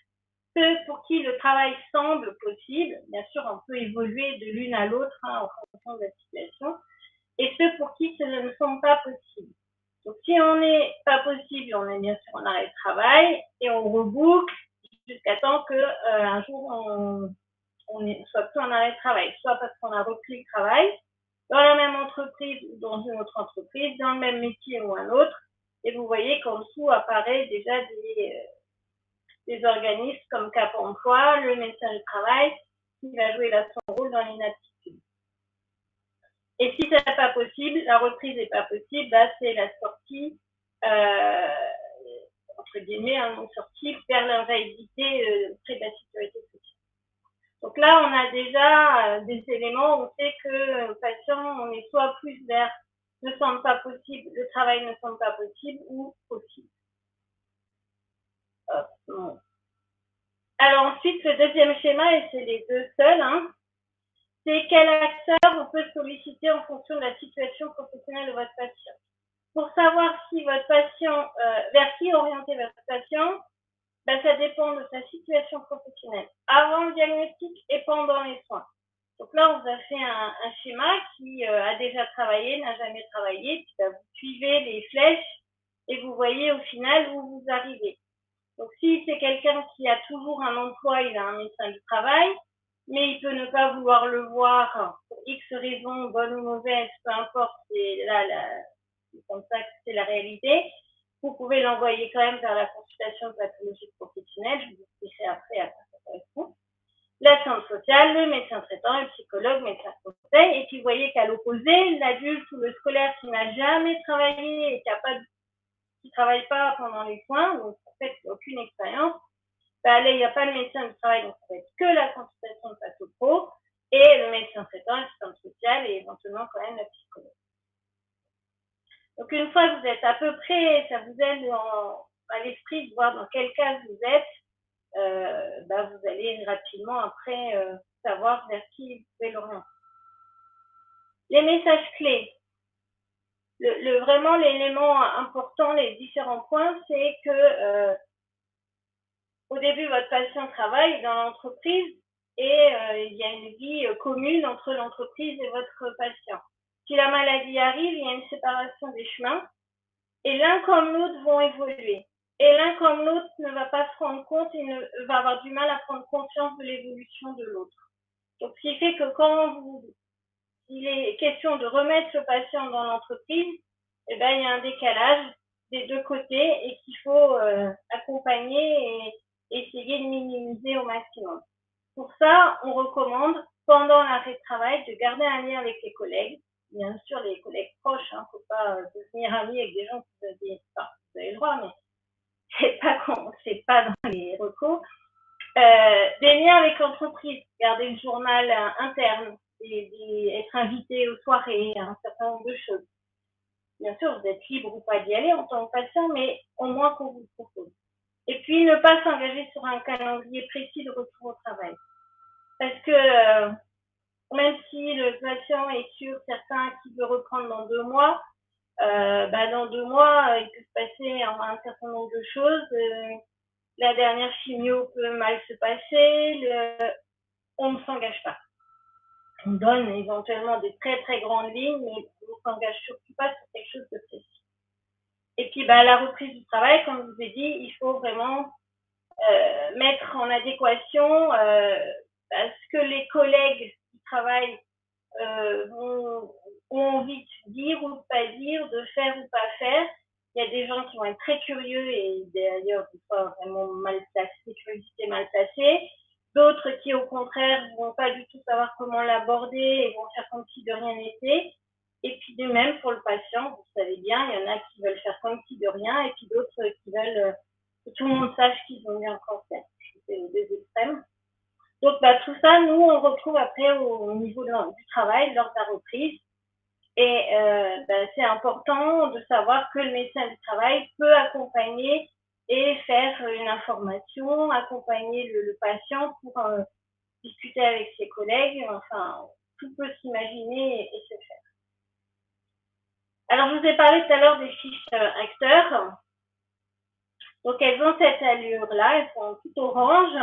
Ceux pour qui le travail semble possible, bien sûr on peut évoluer de l'une à l'autre en fonction de la situation, et ceux pour qui ce ne sont pas possibles. Donc si on n'est pas possible, on est bien sûr en arrêt de travail et on reboucle jusqu'à temps qu'un jour on soit plus en arrêt de travail, soit parce qu'on a repris le travail dans la même entreprise ou dans une autre entreprise, dans le même métier ou un autre, et vous voyez qu'en dessous apparaît déjà des organismes comme Cap Emploi, le médecin du travail, qui va jouer là son rôle dans l'inaptitude. Et si ce n'est pas possible, la reprise n'est pas possible, c'est la sortie, entre guillemets, une sortie vers l'invalidité auprès de la sécurité sociale. Donc là, on a déjà des éléments où on sait que le patient, on est soit plus vers ne semble pas possible, le travail ne semble pas possible ou possible. Hop, bon. Alors ensuite, le deuxième schéma, et c'est les deux seuls, c'est quel acteur on peut solliciter en fonction de la situation professionnelle de votre patient. Pour savoir si votre patient, vers qui orienter votre patient, ça dépend de sa situation professionnelle, avant le diagnostic et pendant les soins. Donc là, on vous a fait un schéma qui a déjà travaillé, n'a jamais travaillé, puis vous suivez les flèches et vous voyez au final où vous arrivez. Donc si c'est quelqu'un qui a toujours un emploi, il a un médecin du travail, mais il peut ne pas vouloir le voir pour X raisons, bonnes ou mauvaises, peu importe, c'est comme ça que c'est la réalité. Vous pouvez l'envoyer quand même vers la consultation de pathologie professionnelle, je vous expliquerai après à quoi ça correspond. L'assistante sociale, le médecin traitant, le psychologue, le médecin conseil, et puis vous voyez qu'à l'opposé, l'adulte ou le scolaire qui n'a jamais travaillé et qui travaille pas pendant les soins, donc en fait aucune expérience, là il n'y a pas le médecin du travail, donc ça va être que la consultation de patho-pro, et le médecin traitant, l'assistante sociale et éventuellement quand même la psychologue. Donc une fois que vous êtes à peu près, ça vous aide à l'esprit de voir dans quel cas vous êtes, vous allez rapidement après savoir vers qui vous pouvez l'orienter. Les messages clés. Vraiment l'élément important, les différents points, c'est que au début votre patient travaille dans l'entreprise et il y a une vie commune entre l'entreprise et votre patient. Si la maladie arrive, il y a une séparation des chemins et l'un comme l'autre vont évoluer. Et l'un comme l'autre ne va pas se rendre compte et va avoir du mal à prendre conscience de l'évolution de l'autre. Donc, ce qui fait que quand il est question de remettre le patient dans l'entreprise, il y a un décalage des deux côtés et qu'il faut accompagner et essayer de minimiser au maximum. Pour ça, on recommande pendant l'arrêt de travail de garder un lien avec les collègues, bien sûr les collègues proches, hein, faut pas devenir ami avec des gens qui vous disent pas, vous avez le droit, mais c'est pas dans les recours. Des liens avec l'entreprise, garder le journal interne, être invité aux soirées, un certain nombre de choses. Bien sûr, vous êtes libre ou pas d'y aller en tant que patient, mais au moins qu'on vous propose. Et puis, ne pas s'engager sur un calendrier précis de retour au travail. Parce que même si le patient est sûr, certain qu'il veut reprendre dans 2 mois, dans 2 mois, il peut se passer un certain nombre de choses. La dernière chimio peut mal se passer. On ne s'engage pas. On donne éventuellement des très très grandes lignes, mais on ne s'engage surtout pas sur quelque chose de précis. Et puis, la reprise du travail, comme je vous ai dit, il faut vraiment mettre en adéquation ce que les collègues qui travaillent ont envie de dire ou de pas dire, de faire ou pas faire. Il y a des gens qui vont être très curieux et d'ailleurs des fois vraiment mal placés, curiosité mal placée. D'autres qui au contraire vont pas du tout savoir comment l'aborder et vont faire comme si de rien n'était. Et puis de même pour le patient, vous savez bien, il y en a qui veulent faire comme si de rien et puis d'autres qui veulent que tout le monde sache qu'ils ont eu un cancer. C'est les deux extrêmes. Donc tout ça, nous on retrouve après au niveau du travail lors de la reprise. Et c'est important de savoir que le médecin du travail peut accompagner et faire une information, accompagner le patient pour discuter avec ses collègues. Enfin, tout peut s'imaginer et se faire. Alors, je vous ai parlé tout à l'heure des fiches acteurs. Donc, elles ont cette allure-là, elles sont toutes orange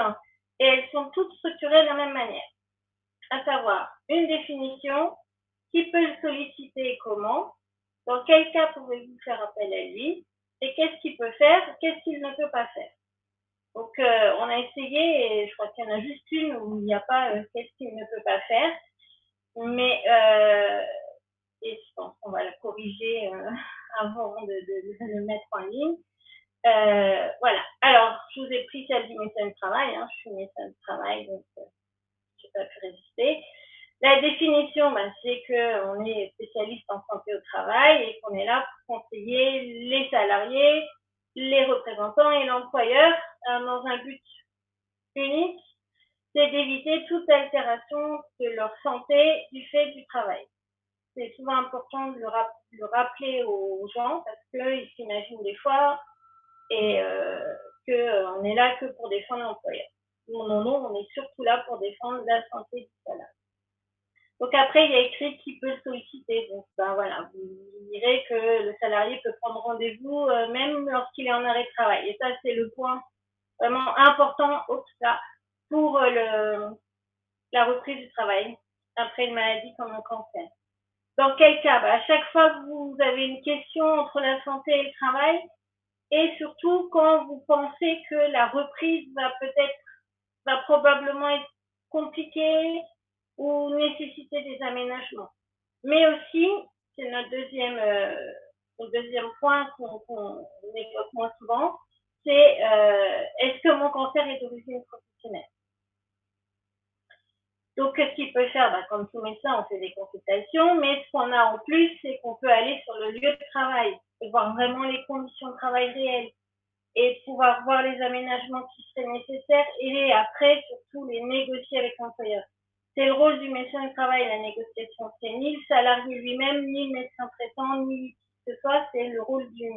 et elles sont toutes structurées de la même manière. À savoir, une définition, qui peut le solliciter et comment, dans quel cas pouvez-vous faire appel à lui, et qu'est-ce qu'il peut faire, qu'est-ce qu'il ne peut pas faire. Donc, on a essayé, et je crois qu'il y en a juste une où il n'y a pas qu'est-ce qu'il ne peut pas faire, mais et je pense qu'on va la corriger avant de le mettre en ligne. Voilà. Alors, je vous ai pris celle du médecin du travail, hein. Je suis médecin du travail, donc je n'ai pas pu résister. La définition, c'est qu'on est spécialiste en santé au travail et qu'on est là pour conseiller les salariés, les représentants et l'employeur dans un but unique, c'est d'éviter toute altération de leur santé du fait du travail. C'est souvent important de le rappeler aux gens parce qu'ils s'imaginent des fois et qu'on est là que pour défendre l'employeur. Non, on est surtout là pour défendre la santé du salarié. Donc après, il y a écrit qui peut le solliciter. Donc voilà, vous direz que le salarié peut prendre rendez-vous même lorsqu'il est en arrêt de travail. Et ça, c'est le point vraiment important pour la reprise du travail après une maladie comme un cancer. Dans quel cas? À chaque fois que vous avez une question entre la santé et le travail, et surtout quand vous pensez que la reprise va probablement être compliquée ou nécessiter des aménagements. Mais aussi, c'est notre deuxième point qu'on évoque moins souvent, c'est est-ce que mon cancer est d'origine professionnelle? Donc, qu'est-ce qu'il peut faire? Comme tout médecin, on fait des consultations, mais ce qu'on a en plus, c'est qu'on peut aller sur le lieu de travail et voir vraiment les conditions de travail réelles et pouvoir voir les aménagements qui seraient nécessaires et après, surtout, les négocier avec l'employeur. C'est le rôle du médecin du travail, la négociation. C'est ni le salarié lui-même, ni le médecin traitant, ni qui que ce soit, c'est le rôle du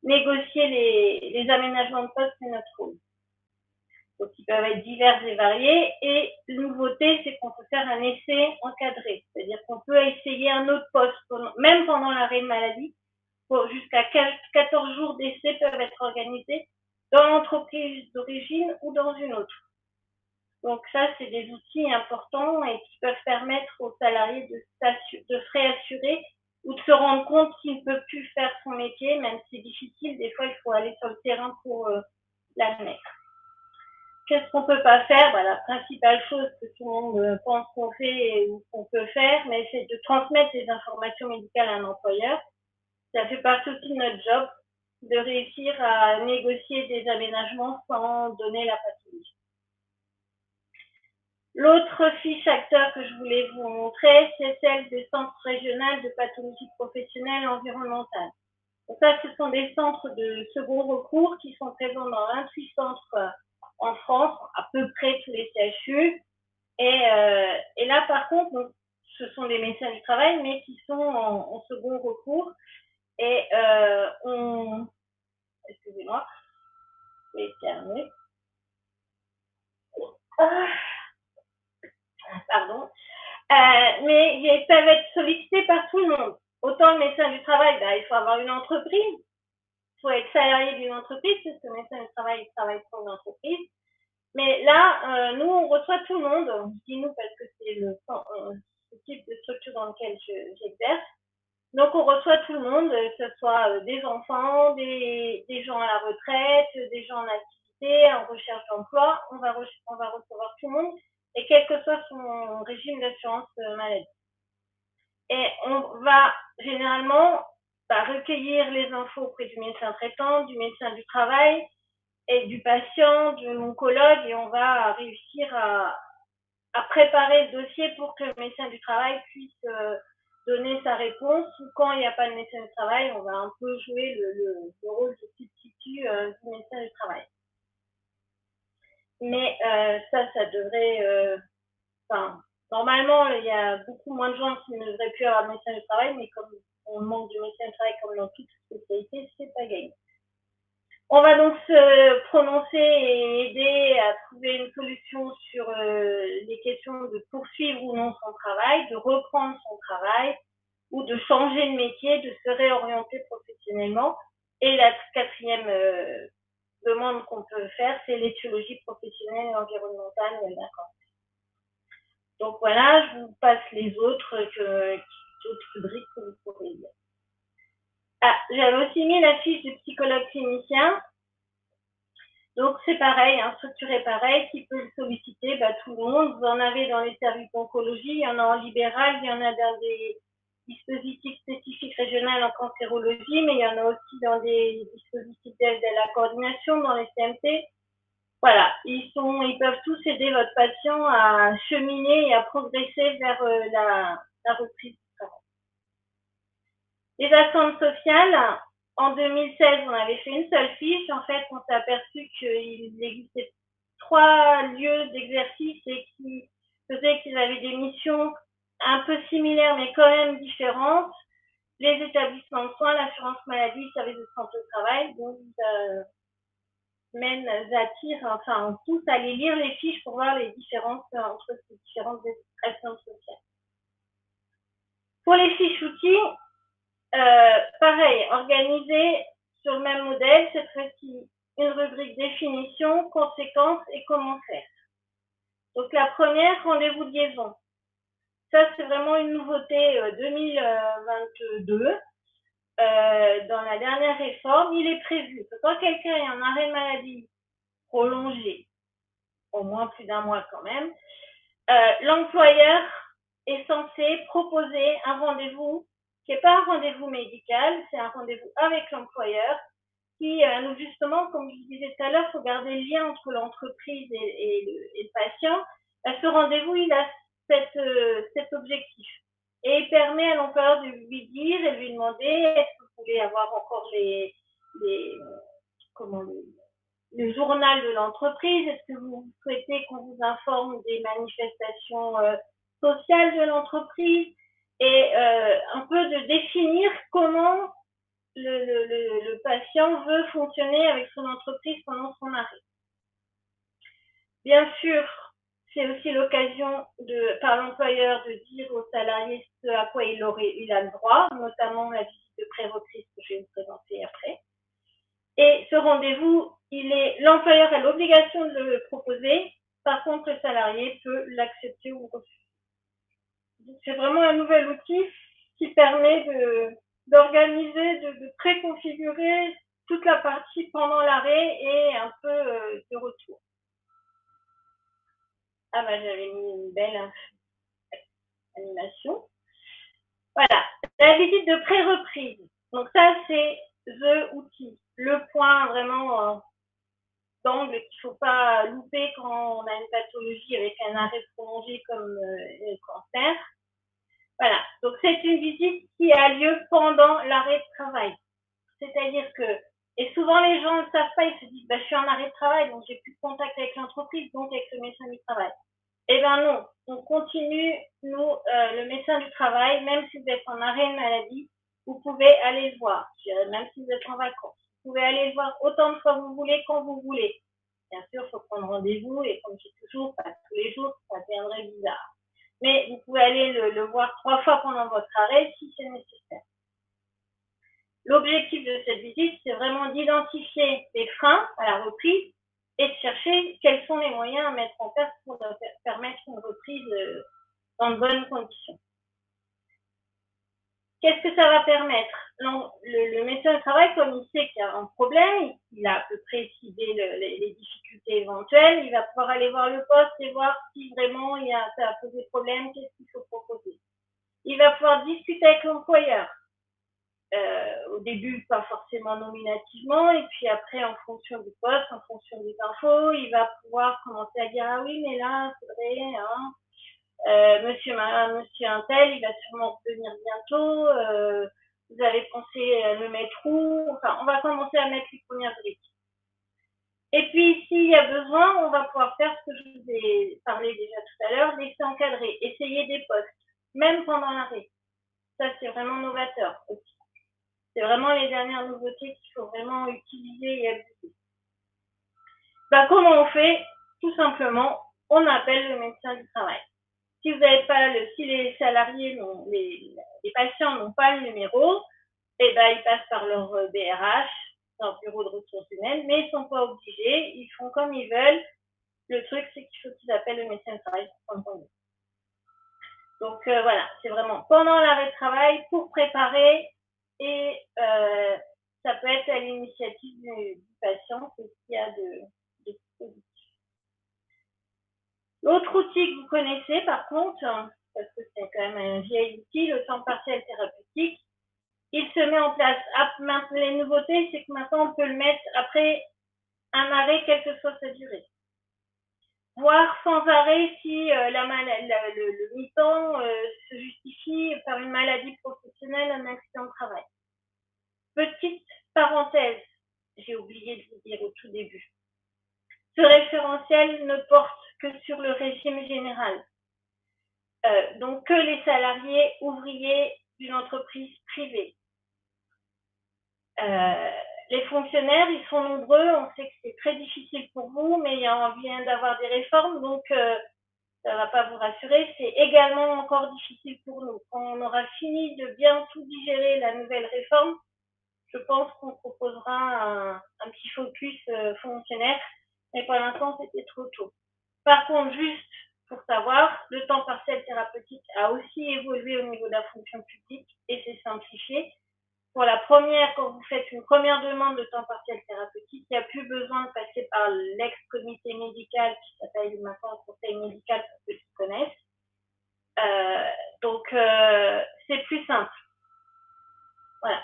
négocier les aménagements de poste, c'est notre rôle. Donc, ils peuvent être divers et variés. Et la nouveauté, c'est qu'on peut faire un essai encadré. C'est-à-dire qu'on peut essayer un autre poste, même pendant l'arrêt de maladie. Jusqu'à 14 jours d'essai peuvent être organisés dans l'entreprise d'origine ou dans une autre. Donc ça, c'est des outils importants et qui peuvent permettre aux salariés de se réassurer ou de se rendre compte qu'il ne peut plus faire son métier, même si c'est difficile. Des fois, il faut aller sur le terrain pour l'admettre. Qu'est-ce qu'on peut pas faire? La principale chose que tout le monde pense qu'on fait ou qu'on peut faire, mais c'est de transmettre les informations médicales à un employeur. Ça fait partie aussi de notre job. de réussir à négocier des aménagements sans donner la pathologie. L'autre fiche acteur que je voulais vous montrer, c'est celle des centres régionaux de pathologie professionnelle environnementale. Donc ça, ce sont des centres de second recours qui sont présents dans 28 centres en France, à peu près tous les CHU. Et là, par contre, donc, ce sont des médecins du travail, mais qui sont en second recours. Et excusez-moi, je vais éternuer. Pardon. Mais ils peuvent être sollicités par tout le monde. Autant le médecin du travail, il faut avoir une entreprise, il faut être salarié d'une entreprise, parce que le médecin du travail travaille pour une entreprise. Mais là, nous, on reçoit tout le monde. Je dis nous parce que c'est le type de structure dans lequel j'exerce. Donc, on reçoit tout le monde, que ce soit des enfants, des gens à la retraite, des gens en activité, en recherche d'emploi. On va recevoir tout le monde, et quel que soit son régime d'assurance maladie. Et on va généralement recueillir les infos auprès du médecin traitant, du médecin du travail et du patient, de l'oncologue, et on va réussir à préparer le dossier pour que le médecin du travail puisse donner sa réponse. Ou quand il n'y a pas de médecin du travail, on va un peu jouer le rôle de substitut du médecin du travail. Mais ça devrait... normalement, il y a beaucoup moins de gens qui ne devraient plus avoir de médecin du travail, mais comme on manque de médecin du travail comme dans toute spécialité, c'est pas gagné. On va donc se prononcer et aider à trouver une solution sur les questions de poursuivre ou non son travail, de reprendre son travail ou de changer de métier, de se réorienter professionnellement. Et la quatrième demande qu'on peut faire, c'est l'étiologie professionnelle et environnementale d'accord. Donc voilà, je vous passe les autres rubriques que vous pourrez lire. J'avais aussi mis la fiche du psychologue clinicien. Donc c'est pareil, structuré pareil, qui peut le solliciter tout le monde. Vous en avez dans les services d'oncologie, il y en a en libéral, il y en a dans des dispositifs spécifiques régionaux en cancérologie, mais il y en a aussi dans des dispositifs d'aide à la coordination, dans les CMT. Voilà, ils peuvent tous aider votre patient à cheminer et à progresser vers la reprise du travail. Les attentes sociales, en 2016, on avait fait une seule fiche. En fait, on s'est aperçu qu'il existait 3 lieux d'exercice et qui faisaient qu'ils avaient des missions un peu similaires mais quand même différentes. Les établissements de soins, l'assurance maladie, le service de santé au travail, donc on pousse à aller lire les fiches pour voir les différences entre ces différentes attentes sociales. Pour les fiches outils, pareil, organisé sur le même modèle, cette fois-ci une rubrique définition, conséquences et comment faire. Donc la première, rendez-vous de liaison. Ça, c'est vraiment une nouveauté 2022. Dans la dernière réforme, il est prévu que quand quelqu'un est en arrêt de maladie prolongé, au moins plus d'1 mois quand même, l'employeur est censé proposer un rendez-vous qui n'est pas un rendez-vous médical, c'est un rendez-vous avec l'employeur qui, justement, comme je disais tout à l'heure, il faut garder le lien entre l'entreprise et le patient. Ce rendez-vous, il a cet objectif. Et il permet à l'employeur de lui dire et de lui demander est-ce que vous voulez avoir encore le journal de l'entreprise, est-ce que vous souhaitez qu'on vous informe des manifestations sociales de l'entreprise, et un peu de définir comment le patient veut fonctionner avec son entreprise pendant son arrêt. Bien sûr, c'est aussi l'occasion par l'employeur de dire au salarié ce à quoi il a le droit, notamment la visite de pré-reprise que je vais vous présenter après. Et ce rendez-vous, l'employeur a l'obligation de le proposer, par contre le salarié peut l'accepter ou refuser. Donc, c'est vraiment un nouvel outil qui permet d'organiser, de préconfigurer toute la partie pendant l'arrêt et un peu de retour. J'avais mis une belle animation. Voilà, la visite de pré-reprise. Donc ça, c'est the outil. le point vraiment d'angle qu'il ne faut pas louper quand on a une pathologie avec un arrêt prolongé comme le cancer. Voilà, donc c'est une visite qui a lieu pendant l'arrêt de travail. C'est-à-dire que, et souvent les gens ne savent pas, ils se disent, je suis en arrêt de travail, donc j'ai plus de contact avec l'entreprise, donc avec le médecin du travail. Eh bien non, on continue, nous, le médecin du travail, même si vous êtes en arrêt de maladie, vous pouvez aller le voir, même si vous êtes en vacances. Vous pouvez aller le voir autant de fois vous voulez, quand vous voulez. Bien sûr, il faut prendre rendez-vous, et comme je dis toujours, pas tous les jours, ça deviendrait bizarre. Mais vous pouvez aller le voir 3 fois pendant votre arrêt si c'est nécessaire. L'objectif de cette visite, c'est vraiment d'identifier les freins à la reprise et de chercher quels sont les moyens à mettre en place pour permettre une reprise dans de bonnes conditions. Qu'est-ce que ça va permettre? Le médecin du travail, comme il sait qu'il y a un problème, il a à peu près ciblé les difficultés éventuelles, il va pouvoir aller voir le poste et voir si vraiment ça a posé problème, qu'est-ce qu'il faut proposer. Il va pouvoir discuter avec l'employeur. Au début, pas forcément nominativement, et puis après, en fonction du poste, en fonction des infos, il va pouvoir commencer à dire, ah oui, mais là, c'est vrai, hein, monsieur Untel, il va sûrement revenir bientôt, vous avez pensé à le mettre où? Enfin, on va commencer à mettre les premières briques. Et puis, s'il y a besoin, on va pouvoir faire ce que je vous ai parlé déjà tout à l'heure, laisser encadrer, essayer des postes, même pendant l'arrêt. Ça, c'est vraiment novateur aussi. C'est vraiment les dernières nouveautés qu'il faut vraiment utiliser et abuser. Comment on fait? Tout simplement, on appelle le médecin du travail. Si vous n'avez pas si les salariés, les patients n'ont pas le numéro, ils passent par leur BRH, leur bureau de ressources humaines, mais ils ne sont pas obligés, ils font comme ils veulent. Le truc, c'est qu'il faut qu'ils appellent le médecin du travail pour prendre rendez-vous. Donc voilà, c'est vraiment pendant l'arrêt de travail pour préparer. Et ça peut être à l'initiative du patient, c'est ce qu'il y a de positif. L'autre outil que vous connaissez, par contre, parce que c'est quand même un vieil outil, le temps partiel thérapeutique, il se met en place. Les nouveautés, c'est que maintenant, on peut le mettre après un arrêt, quelle que soit sa durée. Voire sans arrêt si le mi-temps se justifie par une maladie professionnelle, un accident de travail. Petite parenthèse, j'ai oublié de vous dire au tout début. Ce référentiel ne porte que sur le régime général. Donc que les salariés ouvriers d'une entreprise privée. Les fonctionnaires, ils sont nombreux, on sait que c'est très difficile pour vous, mais on vient d'avoir des réformes, donc ça ne va pas vous rassurer, c'est également encore difficile pour nous. Quand on aura fini de bien tout digérer la nouvelle réforme, je pense qu'on proposera un petit focus fonctionnaire, mais pour l'instant, c'était trop tôt. Par contre, juste pour savoir, le temps partiel thérapeutique a aussi évolué au niveau de la fonction publique et c'est simplifié. Pour la première, quand vous faites une première demande de temps partiel thérapeutique, il n'y a plus besoin de passer par l'ex-comité médical qui s'appelle maintenant le conseil médical pour ceux qui connaissent. Donc, c'est plus simple. Voilà.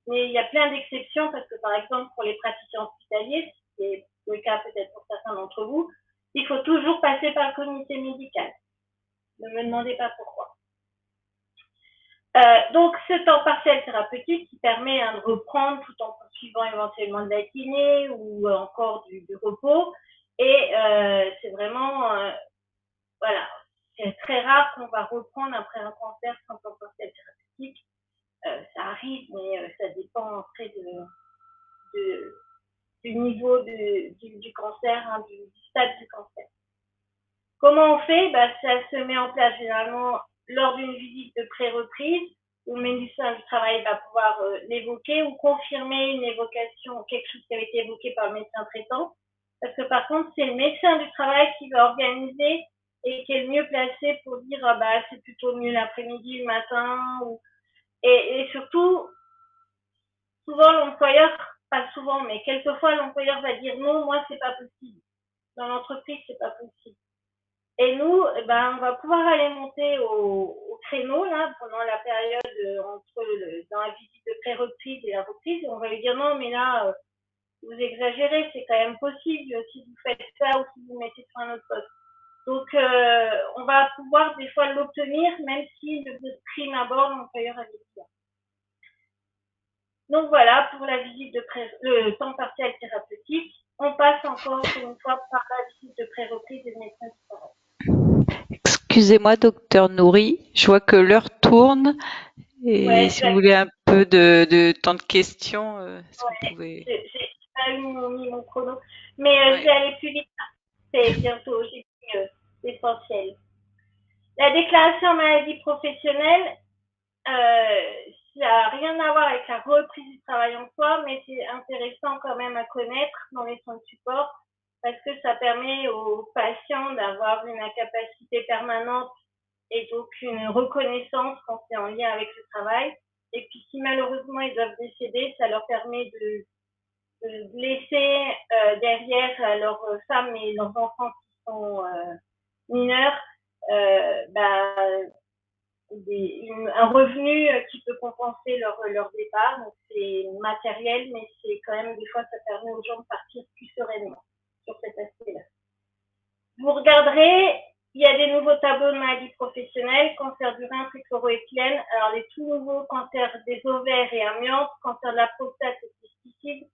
Mais il y a plein d'exceptions parce que, par exemple, pour les praticiens hospitaliers, c'est le cas peut-être pour certains d'entre vous, il faut toujours passer par le comité médical. Ne me demandez pas pourquoi. Donc, ce temps partiel thérapeutique qui permet de reprendre tout en poursuivant éventuellement de la kiné ou encore du repos. Et c'est vraiment, voilà, c'est très rare qu'on va reprendre après un cancer sans temps partiel thérapeutique. Ça arrive, mais ça dépend après du niveau du cancer, hein, du stade du cancer. Comment on fait? Ça se met en place généralement lors d'une visite de pré-reprise où le médecin du travail va pouvoir l'évoquer ou confirmer une évocation, quelque chose qui avait été évoqué par le médecin traitant. Parce que par contre, c'est le médecin du travail qui va organiser et qui est le mieux placé pour dire c'est plutôt mieux l'après-midi, le matin. Et surtout, souvent l'employeur, pas souvent, mais quelquefois l'employeur va dire non, moi c'est pas possible. Dans l'entreprise, c'est pas possible. Et nous, on va pouvoir aller monter au créneau là pendant la période dans la visite de pré-reprise et la reprise, on va lui dire non, mais là, vous exagérez, c'est quand même possible si vous faites ça ou si vous mettez sur un autre poste. Donc, on va pouvoir des fois l'obtenir, même si de prime abord, l'employeur a dit ça. Donc voilà, pour la visite de le temps partiel thérapeutique, on passe encore une fois par la visite de pré-reprise des médecins du travail. Excusez-moi, docteur Nouri, je vois que l'heure tourne et Ouais, si vous voulez un peu de temps de questions, est-ce que vous pouvez... J'ai pas mis mon chrono, mais Ouais. je vais aller plus vite. C'est bientôt, j'ai dit l'essentiel. La déclaration maladie professionnelle, ça n'a rien à voir avec la reprise du travail en soi, mais c'est intéressant quand même à connaître dans les soins de support parce que ça permet aux patients d'avoir une incapacité permanente et donc une reconnaissance quand c'est en lien avec le travail. Et puis si malheureusement ils doivent décéder, ça leur permet de laisser derrière leurs femmes et leurs enfants qui sont mineurs un revenu qui peut compenser leur départ. Donc c'est matériel, mais c'est quand même des fois ça permet aux gens de partir plus sereinement sur cet aspect-là. Vous regarderez, il y a des nouveaux tableaux de maladies professionnelles, cancer du rein, trichloroéthylène, alors les tout nouveaux cancers des ovaires et amiante, cancer de la prostate et pesticides,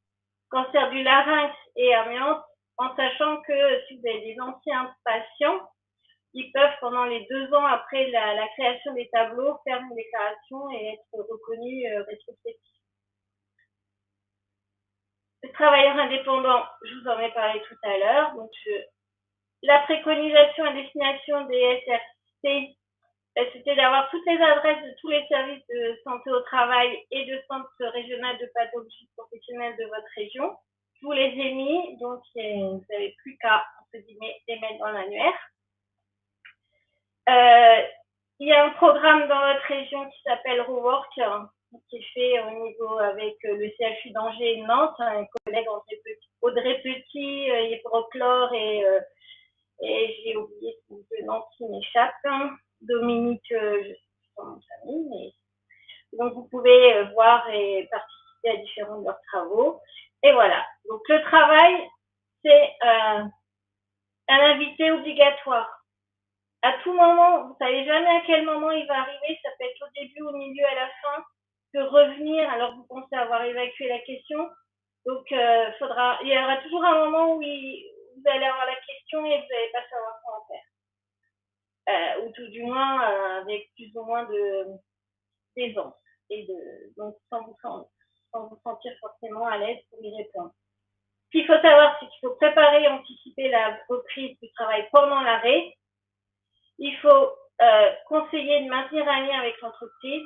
cancer du larynx et amiante, en sachant que si vous avez des anciens patients, ils peuvent, pendant les 2 ans après la création des tableaux, faire une déclaration et être reconnus rétrospectivement. Les travailleurs indépendants, je vous en ai parlé tout à l'heure. Donc, la préconisation à destination des SRC, c'était d'avoir toutes les adresses de tous les services de santé au travail et de centres régionaux de pathologie professionnelle de votre région. Je vous les ai mis, donc vous n'avez plus qu'à, entre guillemets, les mettre dans l'annuaire. Il y a un programme dans votre région qui s'appelle Rework, qui est fait au niveau avec le CHU d'Angers et de Nantes, un collègue Audrey Petit, Prochlore et j'ai oublié le nom qui m'échappe, Dominique, je sais plus son nom de famille, mais donc vous pouvez voir et participer à différents de leurs travaux. Et voilà. Donc le travail, c'est un invité obligatoire. À tout moment, vous savez jamais à quel moment il va arriver, ça peut être au début, au milieu, à la fin, de revenir alors que vous pensez avoir évacué la question. Donc, il y aura toujours un moment où vous allez avoir la question et vous n'allez pas savoir quoi en faire. Ou tout du moins, avec plus ou moins d'aisance. Donc, sans vous sentir forcément à l'aise pour y répondre. Ce qu'il faut savoir, c'est qu'il faut préparer et anticiper la reprise du travail pendant l'arrêt. Il faut conseiller de maintenir un lien avec l'entreprise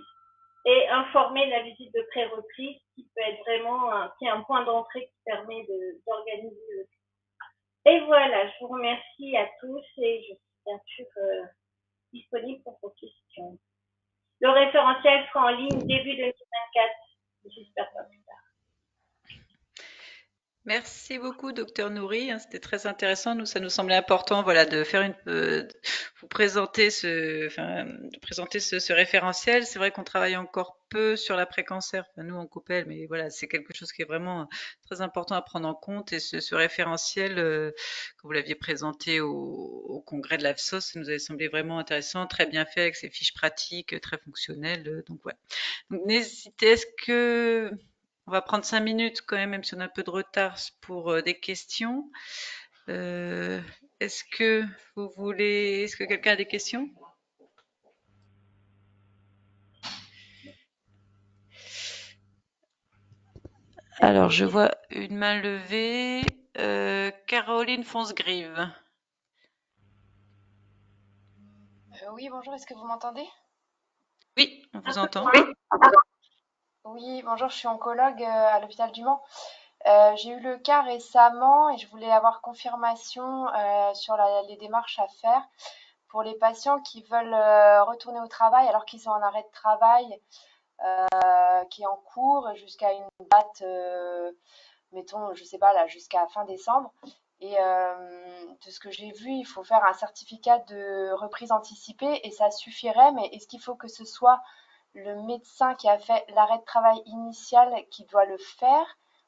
et informer de la visite de pré-reprise qui peut être vraiment un point d'entrée qui permet d'organiser le tout. Et voilà, je vous remercie à tous et je suis bien sûr disponible pour vos questions. Le référentiel sera en ligne début 2024, j'espère pas plus tard. Merci beaucoup, docteur Nouri. C'était très intéressant. Nous, ça nous semblait important, voilà, de faire vous présenter de présenter ce référentiel. C'est vrai qu'on travaille encore peu sur l'après-cancer, nous en Coppel, mais voilà, c'est quelque chose qui est vraiment très important à prendre en compte. Et ce référentiel, quand vous l'aviez présenté au congrès de l'AFSOS, ça nous avait semblé vraiment intéressant, très bien fait avec ses fiches pratiques, très fonctionnelles. Donc, ouais. Donc, n'hésitez, on va prendre 5 minutes quand même si on a un peu de retard pour des questions. Est-ce que quelqu'un a des questions? Alors, je vois une main levée. Caroline Fonsgrive. Oui, bonjour, est-ce que vous m'entendez? Oui, on vous entend. Oui, bonjour, je suis oncologue à l'hôpital du Mans. J'ai eu le cas récemment et je voulais avoir confirmation sur les démarches à faire pour les patients qui veulent retourner au travail alors qu'ils sont en arrêt de travail qui est en cours jusqu'à une date, mettons, je sais pas, là, jusqu'à fin décembre. Et de ce que j'ai vu, il faut faire un certificat de reprise anticipée et ça suffirait, mais est-ce qu'il faut que ce soit le médecin qui a fait l'arrêt de travail initial qui doit le faire,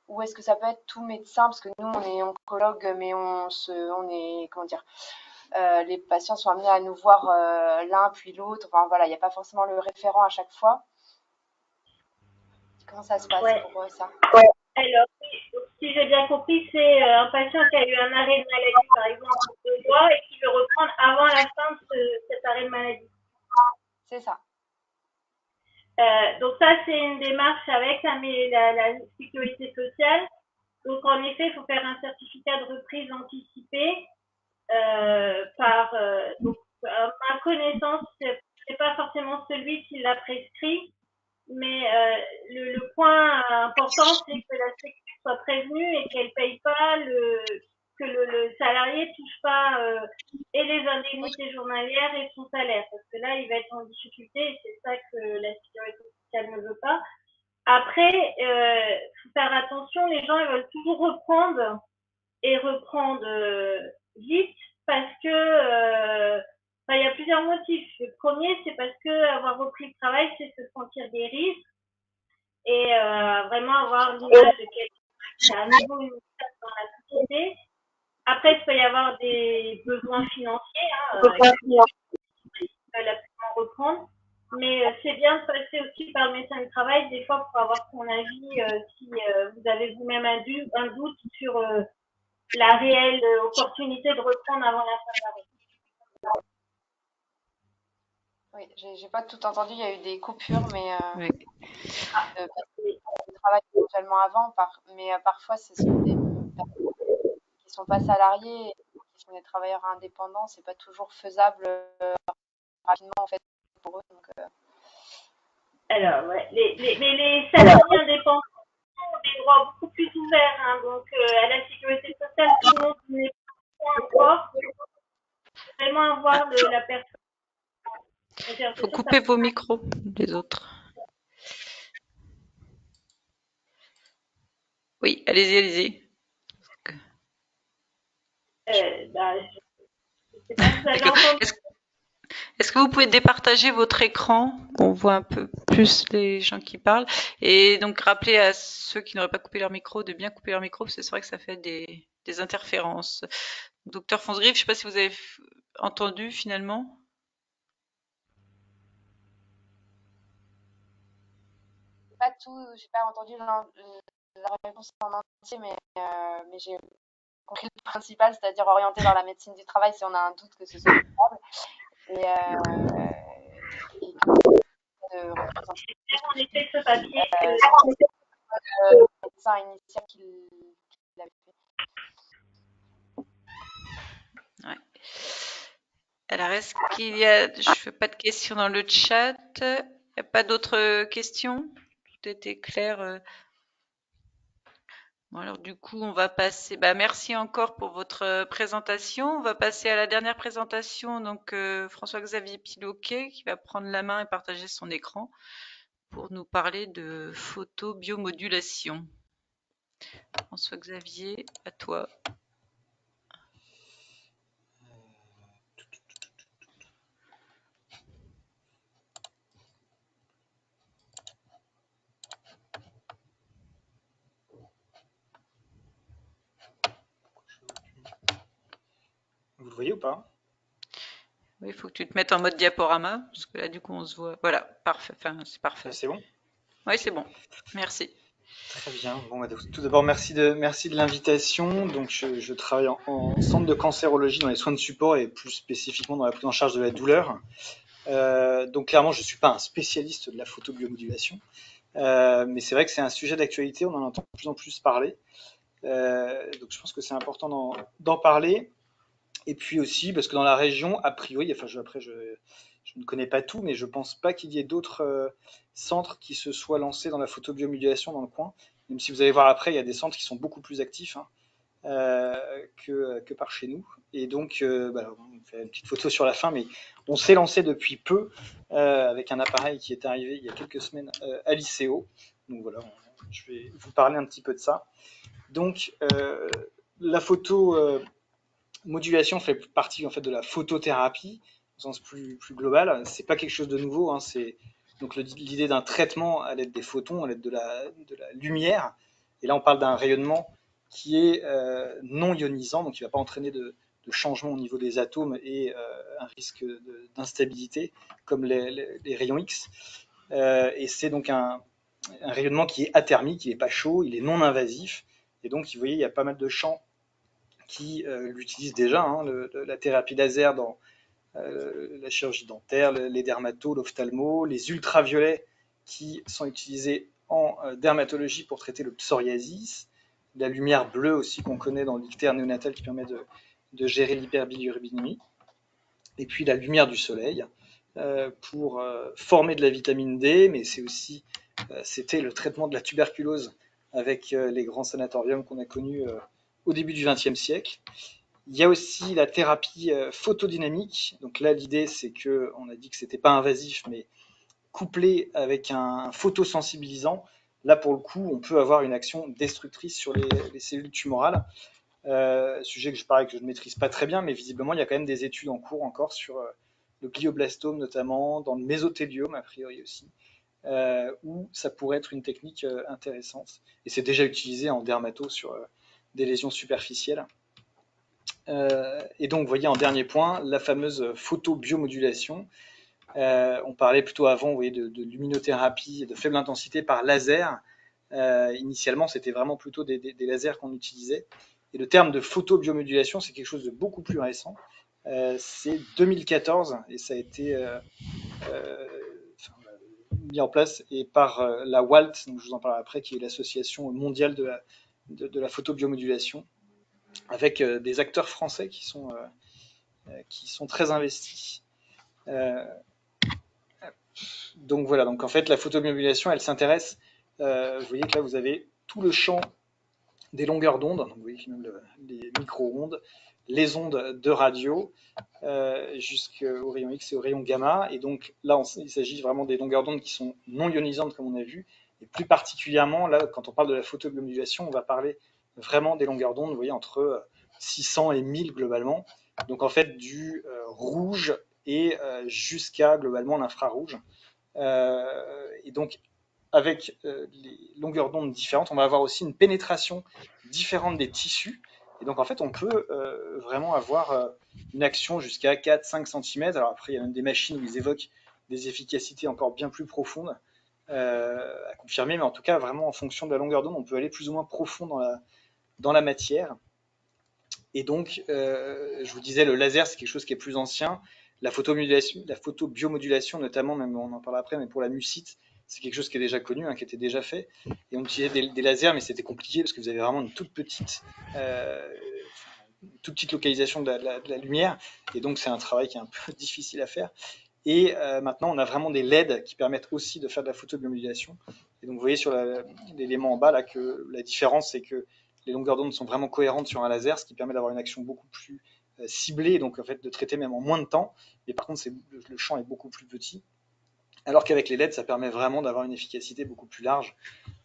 ou est-ce que ça peut être tout médecin, parce que nous on est oncologue, mais on est, comment dire, les patients sont amenés à nous voir l'un puis l'autre. Enfin voilà, il n'y a pas forcément le référent à chaque fois. Comment ça se passe pour ça? Alors, donc, si j'ai bien compris, c'est un patient qui a eu un arrêt de maladie, par exemple, de 2 mois, et qui veut reprendre avant la fin de cet arrêt de maladie. C'est ça. Donc ça, c'est une démarche avec la sécurité sociale. Donc en effet, il faut faire un certificat de reprise anticipé donc à ma connaissance, c'est pas forcément celui qui l'a prescrit, mais le point important, c'est que la sécurité soit prévenue et qu'elle paye pas que le salarié touche pas et les indemnités journalières et son salaire, parce que là, il va être en difficulté et c'est ça que la sécurité sociale ne veut pas. Après, faut faire attention, les gens ils veulent toujours reprendre vite parce que il y a plusieurs motifs. Le premier, c'est parce que avoir repris le travail, c'est se sentir guéri et vraiment avoir l'image de quelqu'un qui a à nouveau une place dans la société. Après, il peut y avoir des besoins financiers, ils veulent absolument reprendre. Mais c'est bien de passer aussi par le médecin du travail, des fois pour avoir son avis si vous avez vous-même un doute sur la réelle opportunité de reprendre avant la fin de l'arrêt. Oui, j'ai pas tout entendu, il y a eu des coupures, mais Oui. le travail éventuellement avant, mais parfois ce sont des personnes qui sont pas salariés, qui sont des travailleurs indépendants, c'est pas toujours faisable rapidement en fait pour eux. Donc, Alors, ouais, mais les salariés indépendants ont des droits beaucoup plus ouverts, hein, donc à la sécurité sociale, tout le monde n'est pas encore. Il faut vraiment avoir la personne. Il faut couper vos micros, les autres. Oui, allez-y, allez-y. Je sais pas si vous avez entendu. Est-ce que vous pouvez départager votre écran? On voit un peu plus les gens qui parlent. Et donc, rappeler à ceux qui n'auraient pas coupé leur micro de bien couper leur micro, parce que c'est vrai que ça fait des interférences. Docteur Fonsgriff, je ne sais pas si vous avez entendu finalement. Pas tout, j'ai pas entendu la réponse en entier, mais j'ai compris le principal, c'est-à-dire orienter vers la médecine du travail si on a un doute que ce soit faisable. Et En effet, ce papier. Le médecin initial qui l'avait fait. Ouais. Alors, est-ce qu'il y a, je fais pas de questions dans le chat. Il n'y a pas d'autres questions? Tout était clair. Bon, alors du coup, on va passer. Merci encore pour votre présentation. On va passer à la dernière présentation. Donc, François-Xavier Piloquet qui va prendre la main et partager son écran pour nous parler de photobiomodulation. François-Xavier, à toi. Vous le voyez ou pas? Oui, il faut que tu te mettes en mode diaporama, parce que là, du coup, on se voit. Voilà, parfait. Enfin, c'est parfait. C'est bon? Oui, c'est bon. Merci. Très bien. Bon, tout d'abord, merci de l'invitation. Donc, je travaille en centre de cancérologie dans les soins de support et plus spécifiquement dans la prise en charge de la douleur. Donc, clairement, je ne suis pas un spécialiste de la photobiomodulation. Mais c'est vrai que c'est un sujet d'actualité, on en entend de plus en plus parler. Donc je pense que c'est important d'en parler. Et puis aussi, parce que dans la région, a priori, enfin je ne connais pas tout, mais je ne pense pas qu'il y ait d'autres centres qui se soient lancés dans la photobiomodulation dans le coin. Même si vous allez voir après, il y a des centres qui sont beaucoup plus actifs que par chez nous. Et donc, on fait une petite photo sur la fin, mais on s'est lancé depuis peu avec un appareil qui est arrivé il y a quelques semaines à l'ICO. Donc voilà, je vais vous parler un petit peu de ça. Donc, la photomodulation fait partie en fait de la photothérapie au sens plus global. C'est pas quelque chose de nouveau, hein, c'est donc l'idée d'un traitement à l'aide des photons, à l'aide de la lumière. Et là, on parle d'un rayonnement qui est non ionisant, donc il ne va pas entraîner de changement au niveau des atomes et un risque d'instabilité comme les rayons X. Et c'est donc un rayonnement qui est athermique, il n'est pas chaud, il est non invasif. Et donc, vous voyez, il y a pas mal de champs qui l'utilisent déjà, hein, la thérapie laser dans la chirurgie dentaire, les dermatos, l'ophtalmo, les ultraviolets qui sont utilisés en dermatologie pour traiter le psoriasis, la lumière bleue aussi qu'on connaît dans l'ictère néonatal qui permet de gérer l'hyperbilirubinémie, et puis la lumière du soleil pour former de la vitamine D, mais c'est aussi c'était le traitement de la tuberculose avec les grands sanatoriums qu'on a connus au début du XXe siècle. Il y a aussi la thérapie photodynamique. Donc là, l'idée, c'est qu'on a dit que c'était pas invasif, mais couplé avec un photosensibilisant. Là, pour le coup, on peut avoir une action destructrice sur les cellules tumorales. Sujet que je ne maîtrise pas très bien, mais visiblement, il y a quand même des études en cours encore sur le glioblastome, notamment dans le mésothéliome, a priori aussi, où ça pourrait être une technique intéressante. Et c'est déjà utilisé en dermato sur des lésions superficielles. Et donc, vous voyez, en dernier point, la fameuse photobiomodulation. On parlait plutôt avant, vous voyez, de luminothérapie de faible intensité par laser. Initialement, c'était vraiment plutôt des lasers qu'on utilisait. Et le terme de photobiomodulation, c'est quelque chose de beaucoup plus récent. C'est 2014 et ça a été mis en place et par la WALT, donc je vous en parlerai après, qui est l'association mondiale de la photobiomodulation, avec des acteurs français qui sont très investis. Donc voilà, donc en fait la photobiomodulation, elle s'intéresse, vous voyez que là vous avez tout le champ des longueurs d'onde, donc vous voyez même les micro-ondes, les ondes de radio, jusqu'au rayon X et au rayon gamma, et donc là il s'agit vraiment des longueurs d'onde qui sont non ionisantes comme on a vu, et plus particulièrement là quand on parle de la photobiomodulation, on va parler vraiment des longueurs d'onde, vous voyez, entre 600 et 1000 globalement, donc en fait du rouge et jusqu'à globalement l'infrarouge. Et donc avec les longueurs d'onde différentes, on va avoir aussi une pénétration différente des tissus. Et donc en fait on peut vraiment avoir une action jusqu'à 4-5 cm. Alors après il y a même des machines où ils évoquent des efficacités encore bien plus profondes à confirmer, mais en tout cas vraiment en fonction de la longueur d'onde on peut aller plus ou moins profond dans la matière. Et donc, je vous disais, le laser, c'est quelque chose qui est plus ancien. La photobiomodulation notamment, même on en parlera après, mais pour la mucite, c'est quelque chose qui est déjà connu, hein, qui était déjà fait. Et on utilisait des lasers, mais c'était compliqué parce que vous avez vraiment une toute petite localisation de la lumière. Et donc, c'est un travail qui est un peu difficile à faire. Et maintenant, on a vraiment des LED qui permettent aussi de faire de la photobiomodulation. Et donc, vous voyez sur l'élément en bas là que la différence, c'est que les longueurs d'onde sont vraiment cohérentes sur un laser, ce qui permet d'avoir une action beaucoup plus ciblée, donc en fait de traiter même en moins de temps. Mais par contre, le champ est beaucoup plus petit. Alors qu'avec les LED, ça permet vraiment d'avoir une efficacité beaucoup plus large.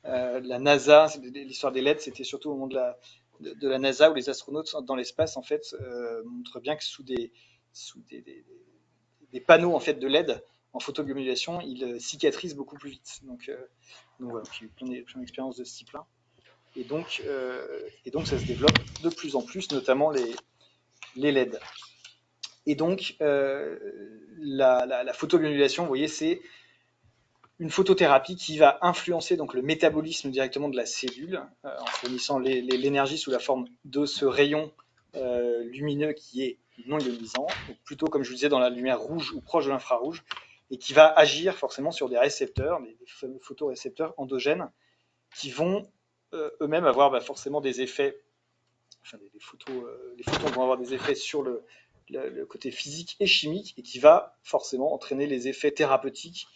La NASA, l'histoire des LED, c'était surtout au moment de la NASA où les astronautes dans l'espace en fait montrent bien que sous des panneaux en fait de LED en photobiomodulation, ils cicatrisent beaucoup plus vite. Donc voilà, j'ai eu plein d'expériences de ce type-là. Et donc ça se développe de plus en plus, notamment les LED. Et donc, la photobiomodulation, vous voyez, c'est une photothérapie qui va influencer donc le métabolisme directement de la cellule en fournissant l'énergie sous la forme de ce rayon lumineux qui est non ionisant, donc plutôt comme je vous disais dans la lumière rouge ou proche de l'infrarouge, et qui va agir forcément sur des récepteurs, des fameux photorécepteurs endogènes, qui vont eux-mêmes avoir forcément des effets, enfin les photons vont avoir des effets sur le côté physique et chimique, et qui va forcément entraîner les effets thérapeutiques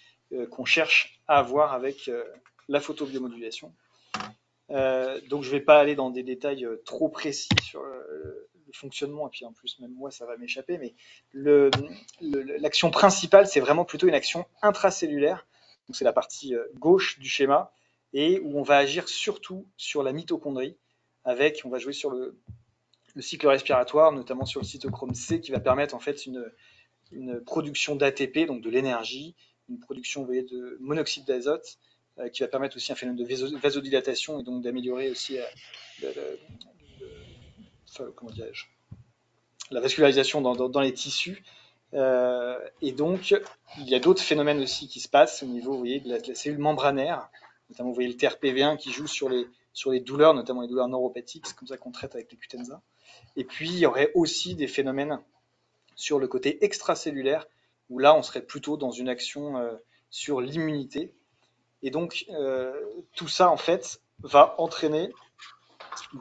qu'on cherche à avoir avec la photobiomodulation. Donc je ne vais pas aller dans des détails trop précis sur le fonctionnement, et puis en plus même moi ça va m'échapper, mais l'action principale c'est vraiment plutôt une action intracellulaire, donc c'est la partie gauche du schéma, et où on va agir surtout sur la mitochondrie, on va jouer sur le cycle respiratoire, notamment sur le cytochrome C, qui va permettre en fait une production d'ATP, donc de l'énergie, une production, vous voyez, de monoxyde d'azote, qui va permettre aussi un phénomène de vasodilatation et donc d'améliorer aussi comment dirais-je, la vascularisation dans les tissus. Et donc, il y a d'autres phénomènes aussi qui se passent au niveau, vous voyez, de la cellule membranaire, notamment, vous voyez le TRPV1 qui joue sur les douleurs, notamment les douleurs neuropathiques, c'est comme ça qu'on traite avec les Qutenza. Et puis, il y aurait aussi des phénomènes sur le côté extracellulaire, où là, on serait plutôt dans une action sur l'immunité. Et donc, tout ça, en fait, va entraîner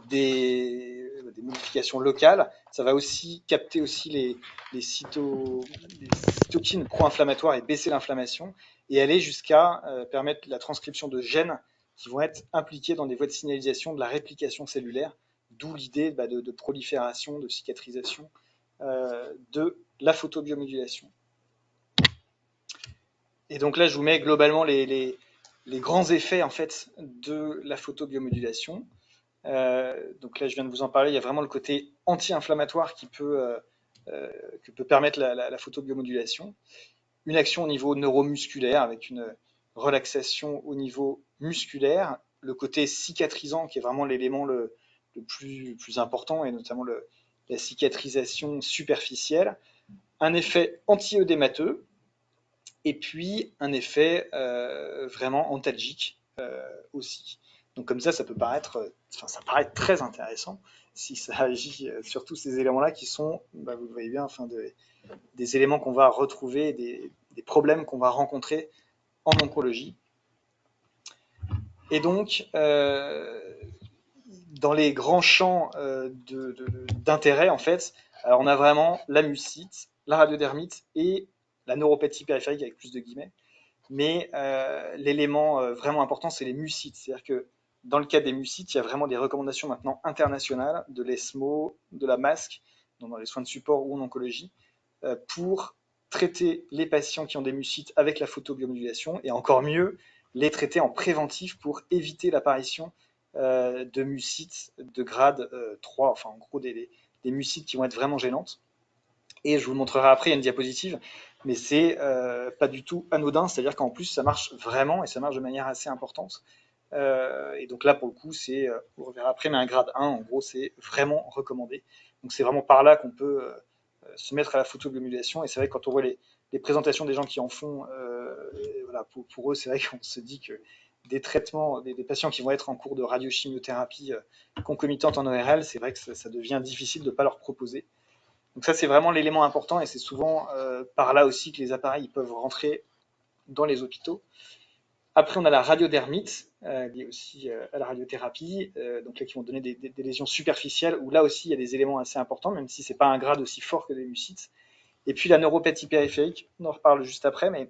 des modifications locales. Ça va aussi capter aussi les cytokines pro-inflammatoires et baisser l'inflammation et aller jusqu'à permettre la transcription de gènes qui vont être impliqués dans des voies de signalisation de la réplication cellulaire, d'où l'idée de prolifération, de cicatrisation, de la photobiomodulation. Et donc là, je vous mets globalement les grands effets en fait de la photobiomodulation. Donc là, je viens de vous en parler, il y a vraiment le côté anti-inflammatoire que peut permettre la photobiomodulation. Une action au niveau neuromusculaire avec une relaxation au niveau musculaire. Le côté cicatrisant qui est vraiment l'élément le plus important et notamment la cicatrisation superficielle. Un effet anti-œdémateux et puis un effet vraiment antalgique aussi. Donc comme ça peut paraître, ça paraît très intéressant si ça agit sur tous ces éléments-là qui sont, vous le voyez bien, des éléments qu'on va retrouver, des problèmes qu'on va rencontrer en oncologie. Et donc, dans les grands champs d'intérêt, en fait, alors on a vraiment la mucite, la radiodermite et la neuropathie périphérique avec plus de guillemets. Mais l'élément vraiment important, c'est les mucites. C'est-à-dire que dans le cas des mucites, il y a vraiment des recommandations maintenant internationales de l'ESMO, de la MASC, dans les soins de support ou en oncologie, pour traiter les patients qui ont des mucites avec la photobiomodulation et encore mieux, les traiter en préventif pour éviter l'apparition de mucites de grade 3, enfin en gros des mucites qui vont être vraiment gênantes. Et je vous le montrerai après, il y a une diapositive, mais c'est pas du tout anodin, c'est-à-dire qu'en plus ça marche vraiment et ça marche de manière assez importante. Et donc là pour le coup c'est, on reverra après, mais un grade 1 en gros c'est vraiment recommandé. Donc c'est vraiment par là qu'on peut se mettre à la photobiomodulation et c'est vrai que quand on voit les présentations des gens qui en font, voilà, pour eux c'est vrai qu'on se dit que des traitements, des patients qui vont être en cours de radiochimiothérapie concomitante en ORL, c'est vrai que ça devient difficile de ne pas leur proposer. Donc ça, c'est vraiment l'élément important et c'est souvent par là aussi que les appareils peuvent rentrer dans les hôpitaux. Après, on a la radiodermite, liée aussi à la radiothérapie, donc là qui vont donner des lésions superficielles, où là aussi il y a des éléments assez importants, même si ce n'est pas un grade aussi fort que des mucites. Et puis la neuropathie périphérique, on en reparle juste après, mais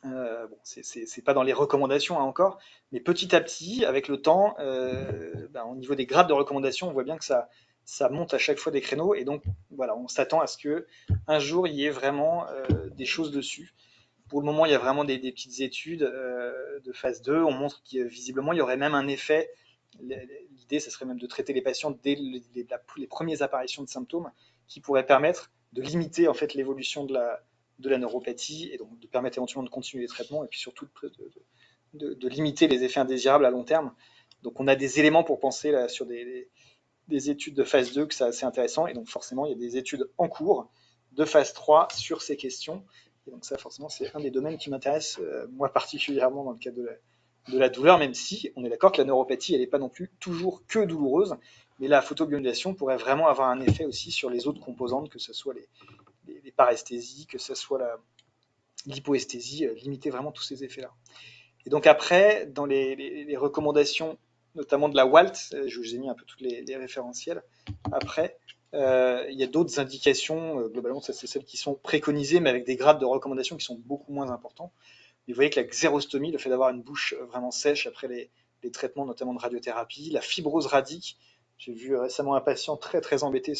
bon, c'est pas dans les recommandations encore, mais petit à petit, avec le temps, au niveau des grades de recommandation, on voit bien que ça monte à chaque fois des créneaux, et donc voilà, on s'attend à ce que un jour il y ait vraiment des choses dessus. Pour le moment, il y a vraiment des petites études de phase 2. On montre que visiblement, il y aurait même un effet. L'idée, ce serait même de traiter les patients dès les premières apparitions de symptômes qui pourraient permettre de limiter en fait l'évolution de la neuropathie et donc de permettre éventuellement de continuer les traitements et puis surtout de limiter les effets indésirables à long terme. Donc on a des éléments pour penser là, sur des études de phase 2 que c'est assez intéressant et donc forcément il y a des études en cours de phase 3 sur ces questions. Et donc ça, forcément, c'est un des domaines qui m'intéresse, moi particulièrement dans le cadre de la douleur, même si on est d'accord que la neuropathie, elle n'est pas non plus toujours que douloureuse, mais la photobiomodulation pourrait vraiment avoir un effet aussi sur les autres composantes, que ce soit les paresthésies, que ce soit l'hypoesthésie, limiter vraiment tous ces effets-là. Et donc après, dans les recommandations, notamment de la WALT, je vous ai mis un peu tous les référentiels, après, il y a d'autres indications, globalement ça c'est celles qui sont préconisées, mais avec des grades de recommandation qui sont beaucoup moins importants. Vous voyez que la xérostomie, le fait d'avoir une bouche vraiment sèche après les traitements notamment de radiothérapie, la fibrose radique, j'ai vu récemment un patient très très embêté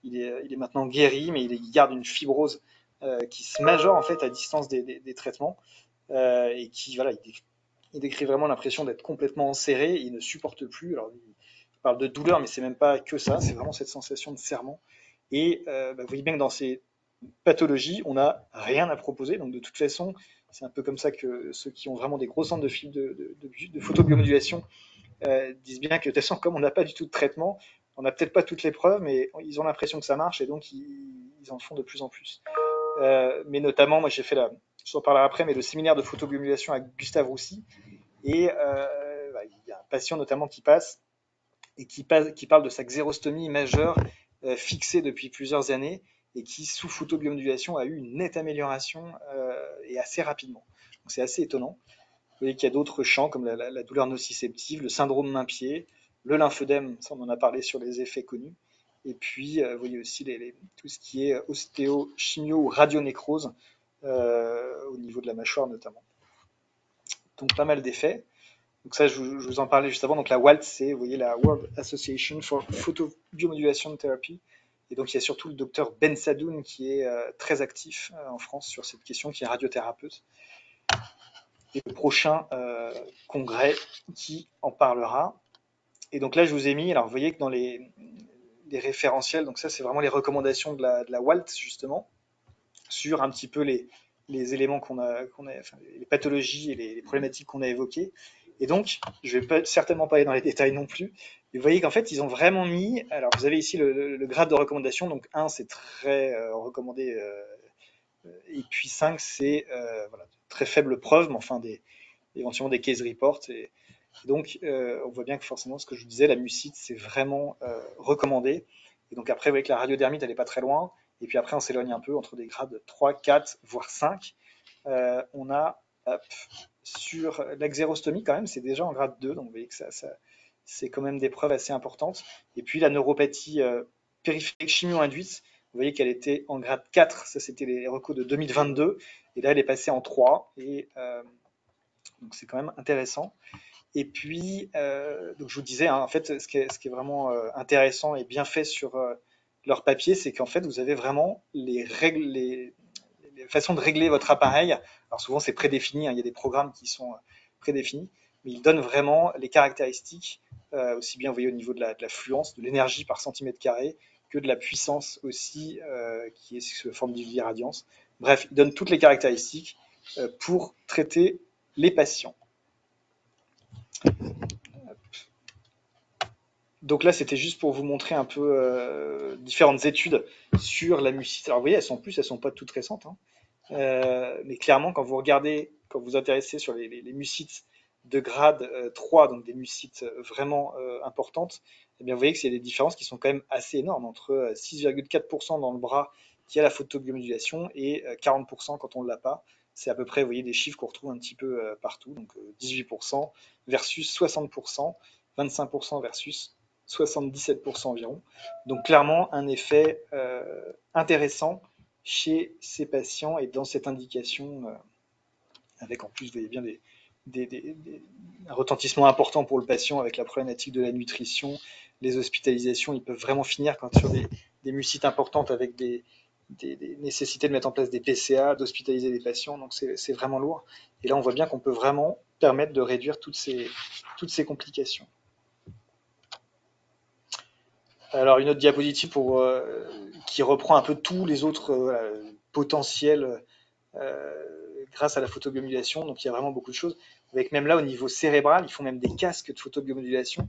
il est maintenant guéri, mais il garde une fibrose qui se majore en fait à distance des traitements et qui, voilà, il décrit vraiment l'impression d'être complètement enserré, il ne supporte plus, alors il parle de douleur, mais c'est même pas que ça, c'est vraiment cette sensation de serrement. Et vous voyez bien que dans ces pathologies, on n'a rien à proposer. Donc de toute façon, c'est un peu comme ça que ceux qui ont vraiment des gros centres de photobiomodulation disent bien que de toute façon, comme on n'a pas du tout de traitement, on n'a peut-être pas toutes les preuves, mais ils ont l'impression que ça marche et donc ils en font de plus en plus. Mais notamment, moi j'ai fait je en parlerai après, mais le séminaire de photobiomodulation avec Gustave Roussy, et il y a un patient notamment qui passe et qui parle de sa xérostomie majeure fixée depuis plusieurs années et qui, sous photobiomodulation, a eu une nette amélioration et assez rapidement. Donc c'est assez étonnant. Vous voyez qu'il y a d'autres champs comme la douleur nociceptive, le syndrome main-pied, le lymphœdème, ça on en a parlé sur les effets connus. Et puis, vous voyez aussi tout ce qui est ostéochimio ou radionécrose au niveau de la mâchoire notamment. Donc pas mal d'effets. Donc ça, je vous en parlais juste avant. Donc la WALT, c'est, vous voyez, la World Association for Photobiomodulation Therapy. Et donc il y a surtout le docteur Ben Sadoun qui est très actif en France sur cette question, qui est radiothérapeute. Et le prochain congrès qui en parlera. Et donc là, je vous ai mis, alors vous voyez que dans les référentiels, donc ça c'est vraiment les recommandations de la WALT justement, sur un petit peu les éléments enfin, les pathologies et les problématiques qu'on a évoquées. Et donc, je ne vais certainement pas aller dans les détails non plus. Et vous voyez qu'en fait, ils ont vraiment mis, alors vous avez ici le grade de recommandation, donc 1 c'est très recommandé, et puis 5 c'est voilà, très faible preuve, mais enfin éventuellement des case reports. Et donc, on voit bien que forcément, ce que je vous disais, la mucite, c'est vraiment recommandé. Et donc après, vous voyez que la radiodermite, elle n'est pas très loin. Et puis après, on s'éloigne un peu entre des grades 3, 4, voire 5. On a, sur la xérostomie, quand même, c'est déjà en grade 2. Donc, vous voyez que c'est quand même des preuves assez importantes. Et puis, la neuropathie périphérique chimio-induite, vous voyez qu'elle était en grade 4. Ça, c'était les recos de 2022. Et là, elle est passée en 3. Et donc, c'est quand même intéressant. Et puis, donc je vous disais, hein, en fait, ce qui est vraiment intéressant et bien fait sur leur papier, c'est qu'en fait, vous avez vraiment les façons de régler votre appareil. Alors souvent, c'est prédéfini, hein, il y a des programmes qui sont prédéfinis, mais ils donnent vraiment les caractéristiques, aussi bien, vous voyez, au niveau de la fluence, de l'énergie par centimètre carré, que de la puissance aussi, qui est sous forme d'irradiance. Bref, ils donnent toutes les caractéristiques pour traiter les patients. Donc là, c'était juste pour vous montrer un peu différentes études sur la mucite. Alors vous voyez, elles sont pas toutes récentes, hein. Mais clairement, quand vous regardez, quand vous vous intéressez sur les mucites de grade 3, donc des mucites vraiment importantes, eh bien vous voyez que c'est des différences qui sont quand même assez énormes, entre 6,4% dans le bras qui a la photobiomodulation et 40% quand on ne l'a pas. C'est à peu près, vous voyez, des chiffres qu'on retrouve un petit peu partout, donc 18% versus 60%, 25% versus 77% environ. Donc clairement, un effet intéressant chez ces patients et dans cette indication, avec en plus, vous voyez bien, un retentissement important pour le patient avec la problématique de la nutrition, les hospitalisations. Ils peuvent vraiment finir quand sur des mucites importantes avec des nécessités de mettre en place des PCA, d'hospitaliser les patients. Donc c'est vraiment lourd. Et là, on voit bien qu'on peut vraiment permettre de réduire toutes ces complications. Alors une autre diapositive qui reprend un peu tous les autres potentiels grâce à la photobiomodulation. Donc il y a vraiment beaucoup de choses. Avec même là au niveau cérébral, ils font même des casques de photobiomodulation.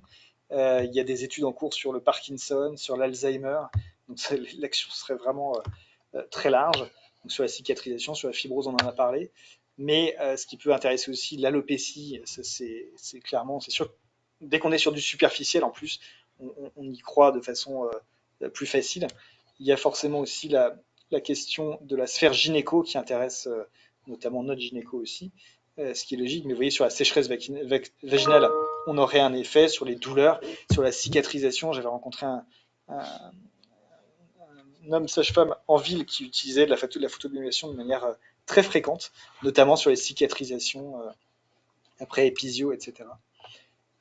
Il y a des études en cours sur le Parkinson, sur l'Alzheimer. Donc l'action serait vraiment très large. Donc, sur la cicatrisation, sur la fibrose, on en a parlé. Mais ce qui peut intéresser aussi l'alopécie, c'est clairement, c'est sûr, dès qu'on est sur du superficiel en plus, on y croit de façon plus facile. Il y a forcément aussi la question de la sphère gynéco qui intéresse notamment notre gynéco aussi, ce qui est logique. Mais vous voyez, sur la sécheresse vaginale, on aurait un effet sur les douleurs, sur la cicatrisation. J'avais rencontré un homme sage-femme en ville qui utilisait de la photobiomodulation de manière très fréquente, notamment sur les cicatrisations après épisio, etc.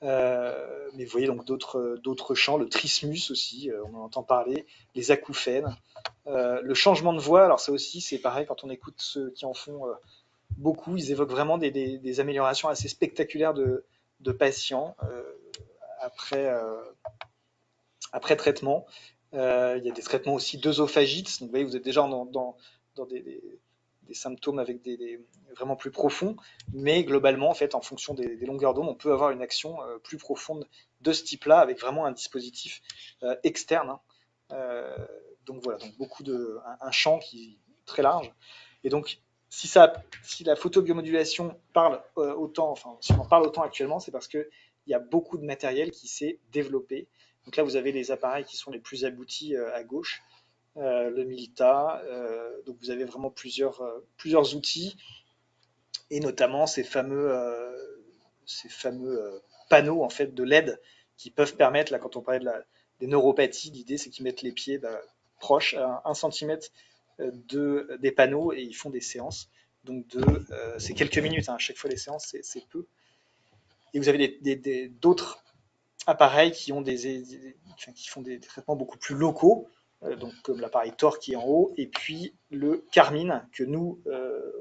Mais vous voyez donc d'autres champs, le trismus aussi, on en entend parler, les acouphènes, le changement de voix. Alors ça aussi, c'est pareil, quand on écoute ceux qui en font beaucoup, ils évoquent vraiment des améliorations assez spectaculaires de patients après traitement. Il y a des traitements aussi d'œsophagite. Donc vous voyez, vous êtes déjà dans symptômes avec vraiment plus profonds, mais globalement, en fait, en fonction des longueurs d'onde, on peut avoir une action plus profonde de ce type-là, avec vraiment un dispositif externe. Donc voilà, donc un champ qui est très large. Et donc, si la photobiomodulation parle autant, enfin, si on en parle autant actuellement, c'est parce qu'il y a beaucoup de matériel qui s'est développé. Donc là, vous avez les appareils qui sont les plus aboutis à gauche, le Milita. Donc vous avez vraiment plusieurs outils, et notamment ces fameux panneaux en fait de LED qui peuvent permettre, là, quand on parlait des neuropathies, l'idée c'est qu'ils mettent les pieds proches à 1 cm des panneaux, et ils font des séances. Donc c'est quelques minutes, hein, à chaque fois les séances, c'est peu. Et vous avez d'autres appareils qui font des traitements beaucoup plus locaux, donc comme l'appareil Tor qui est en haut, et puis le Carmine que nous,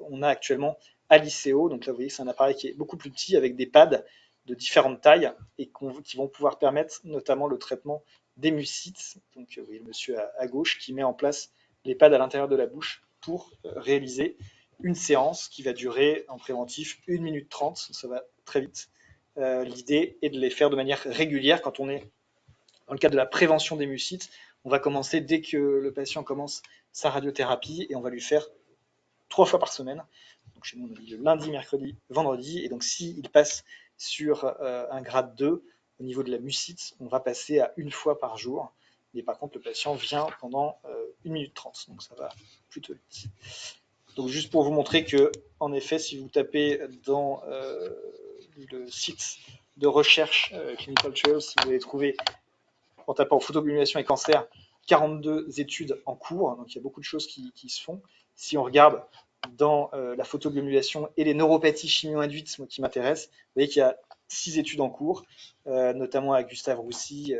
on a actuellement à l'ICO. Donc là, vous voyez, c'est un appareil qui est beaucoup plus petit, avec des pads de différentes tailles, et qui vont pouvoir permettre notamment le traitement des mucites. Donc vous voyez le monsieur à gauche qui met en place les pads à l'intérieur de la bouche pour réaliser une séance qui va durer en préventif 1 minute 30, ça va très vite. L'idée est de les faire de manière régulière. Quand on est dans le cadre de la prévention des mucites, on va commencer dès que le patient commence sa radiothérapie, et on va lui faire 3 fois par semaine. Donc chez nous, on a dit le lundi, mercredi, vendredi. Et donc s'il passe sur un grade 2, au niveau de la mucite, on va passer à 1 fois par jour. Mais par contre, le patient vient pendant 1 minute 30. Donc ça va plutôt vite. Donc juste pour vous montrer que, en effet, si vous tapez dans le site de recherche Clinical Trials, vous allez trouver, en tapant photobiomodulation et cancer, 42 études en cours. Donc il y a beaucoup de choses qui se font. Si on regarde dans la photobiomodulation et les neuropathies chimio-induites, moi qui m'intéresse, vous voyez qu'il y a 6 études en cours, notamment à Gustave Roussy.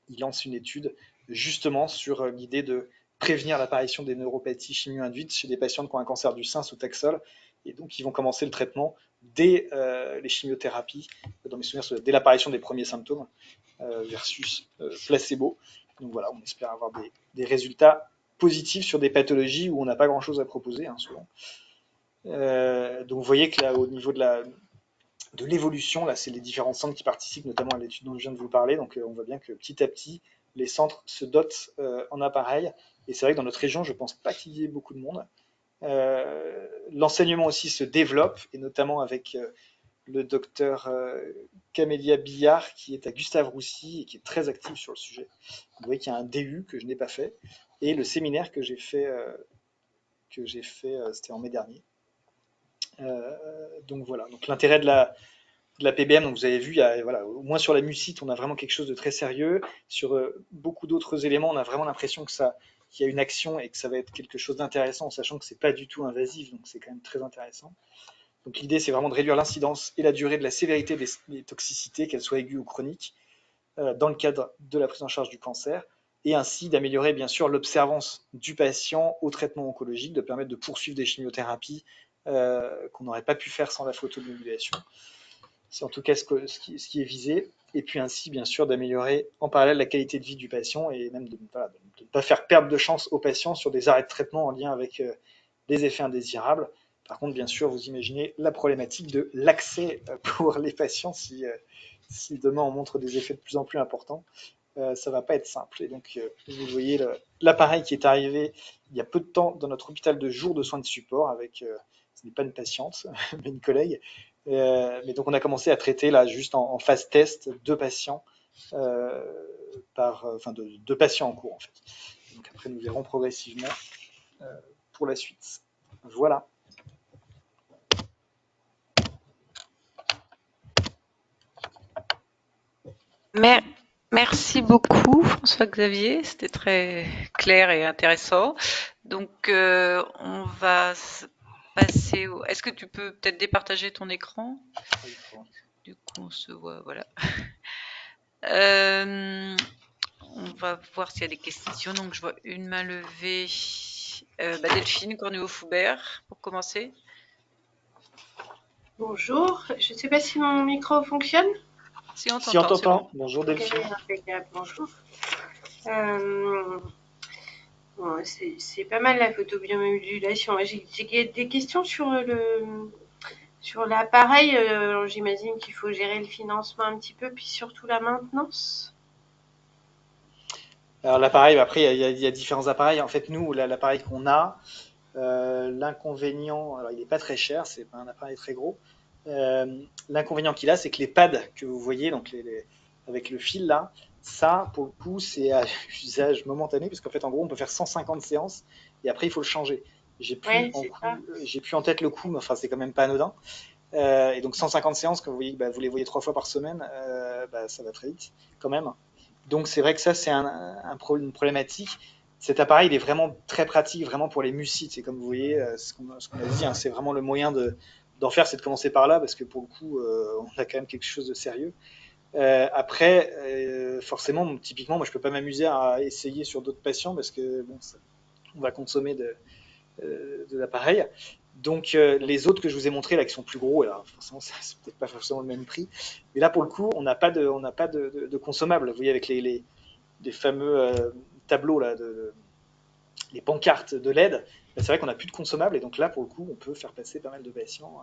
Il lance une étude justement sur l'idée de prévenir l'apparition des neuropathies chimio-induites chez des patients qui ont un cancer du sein sous Taxol. Et donc, ils vont commencer le traitement dès les chimiothérapies, dans mes souvenirs, dès l'apparition des premiers symptômes, versus placebo. Donc voilà, on espère avoir des résultats positifs sur des pathologies où on n'a pas grand-chose à proposer, hein, souvent. Donc vous voyez que là, au niveau de l'évolution, là, c'est les différents centres qui participent, notamment à l'étude dont je viens de vous parler. Donc on voit bien que petit à petit, les centres se dotent en appareils. Et c'est vrai que dans notre région, je ne pense pas qu'il y ait beaucoup de monde. L'enseignement aussi se développe, et notamment avec le docteur Camélia Billard, qui est à Gustave Roussy et qui est très actif sur le sujet. Vous voyez qu'il y a un DU que je n'ai pas fait, et le séminaire que j'ai fait, c'était en mai dernier. Donc voilà, donc l'intérêt de la PBM, donc vous avez vu, voilà, au moins sur la mucite, on a vraiment quelque chose de très sérieux. Sur beaucoup d'autres éléments, on a vraiment l'impression qu'il y a une action et que ça va être quelque chose d'intéressant, en sachant que c'est pas du tout invasif, donc c'est quand même très intéressant. Donc l'idée, c'est vraiment de réduire l'incidence et la durée de la sévérité des toxicités, qu'elles soient aiguës ou chroniques, dans le cadre de la prise en charge du cancer, et ainsi d'améliorer bien sûr l'observance du patient au traitement oncologique, de permettre de poursuivre des chimiothérapies qu'on n'aurait pas pu faire sans la photobiomodulation. C'est en tout cas ce qui est visé, et puis ainsi bien sûr d'améliorer en parallèle la qualité de vie du patient, et même de ne pas faire perdre de chance aux patients sur des arrêts de traitement en lien avec des effets indésirables. Par contre, bien sûr, vous imaginez la problématique de l'accès pour les patients si demain on montre des effets de plus en plus importants. Ça va pas être simple. Et donc, vous voyez l'appareil qui est arrivé il y a peu de temps dans notre hôpital de jour de soins de support avec, ce n'est pas une patiente, mais une collègue. Mais donc, on a commencé à traiter là juste en phase test 2 patients, deux patients en cours en fait. Donc après, nous verrons progressivement pour la suite. Voilà. Merci beaucoup, François-Xavier. C'était très clair et intéressant. Donc, on va passer au... Est-ce que tu peux peut-être départager ton écran? Du coup, on se voit, voilà. On va voir s'il y a des questions. Donc, je vois une main levée. Delphine Cornuau-Foubert, pour commencer. Bonjour, je ne sais pas si mon micro fonctionne. Si on t'entend. Bonjour Delphine. Okay, impeccable, bonjour. Bon, c'est pas mal la photobiomodulation. J'ai des questions sur l'appareil. J'imagine qu'il faut gérer le financement un petit peu, puis surtout la maintenance. Alors l'appareil, après, il y a différents appareils. En fait, nous, l'appareil qu'on a, l'inconvénient, alors il n'est pas très cher, c'est pas un appareil très gros. L'inconvénient qu'il a, c'est que les pads que vous voyez, donc avec le fil là, ça, pour le coup, c'est à usage momentané, parce qu'en fait, en gros, on peut faire 150 séances et après, il faut le changer. Ouais, c'est ça. J'ai plus en tête le coût, mais enfin, c'est quand même pas anodin. Et donc 150 séances, quand vous voyez, bah, vous les voyez 3 fois par semaine, bah, ça va très vite quand même. Donc c'est vrai que ça, c'est une problématique. Cet appareil, il est vraiment très pratique, vraiment pour les musiques. C'est comme vous voyez, ce qu'on a dit, hein, c'est vraiment le moyen d'en faire, c'est de commencer par là, parce que pour le coup, on a quand même quelque chose de sérieux. Après, forcément, typiquement, moi, je peux pas m'amuser à essayer sur d'autres patients, parce que bon, on va consommer de l'appareil. Donc les autres que je vous ai montrés là qui sont plus gros, alors forcément c'est peut-être pas forcément le même prix, mais là pour le coup on n'a pas de consommables. Vous voyez avec les fameux tableaux là, les pancartes de LED, ben, c'est vrai qu'on n'a plus de consommables et donc là pour le coup on peut faire passer pas mal de patients.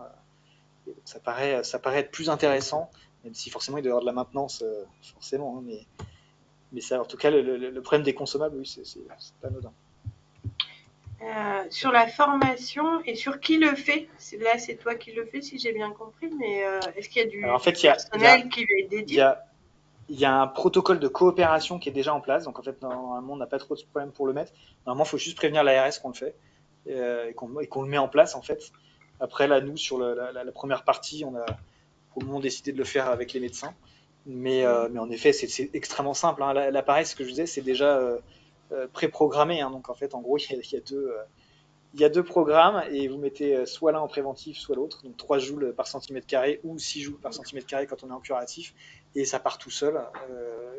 Et donc, ça paraît être plus intéressant, même si forcément il doit y avoir de la maintenance forcément, hein, mais ça en tout cas le problème des consommables, oui c'est pas anodin. Sur la formation et sur qui le fait. Là, c'est toi qui le fais, si j'ai bien compris, mais est-ce qu'il y a du Alors, en fait, personnel qui lui est dédié? Il y a un protocole de coopération qui est déjà en place, donc en fait, normalement, on n'a pas trop de problème pour le mettre. Normalement, il faut juste prévenir l'ARS qu'on le fait et qu'on le met en place, en fait. Après, là, nous, sur la première partie, on a pour le moment décidé de le faire avec les médecins. Mais en effet, c'est extrêmement simple, hein. L'appareil, ce que je disais, c'est déjà préprogrammé, hein. Donc, en fait, en gros, il y a deux programmes et vous mettez soit l'un en préventif, soit l'autre, donc 3 joules par centimètre carré ou 6 joules par centimètre carré quand on est en curatif, et ça part tout seul,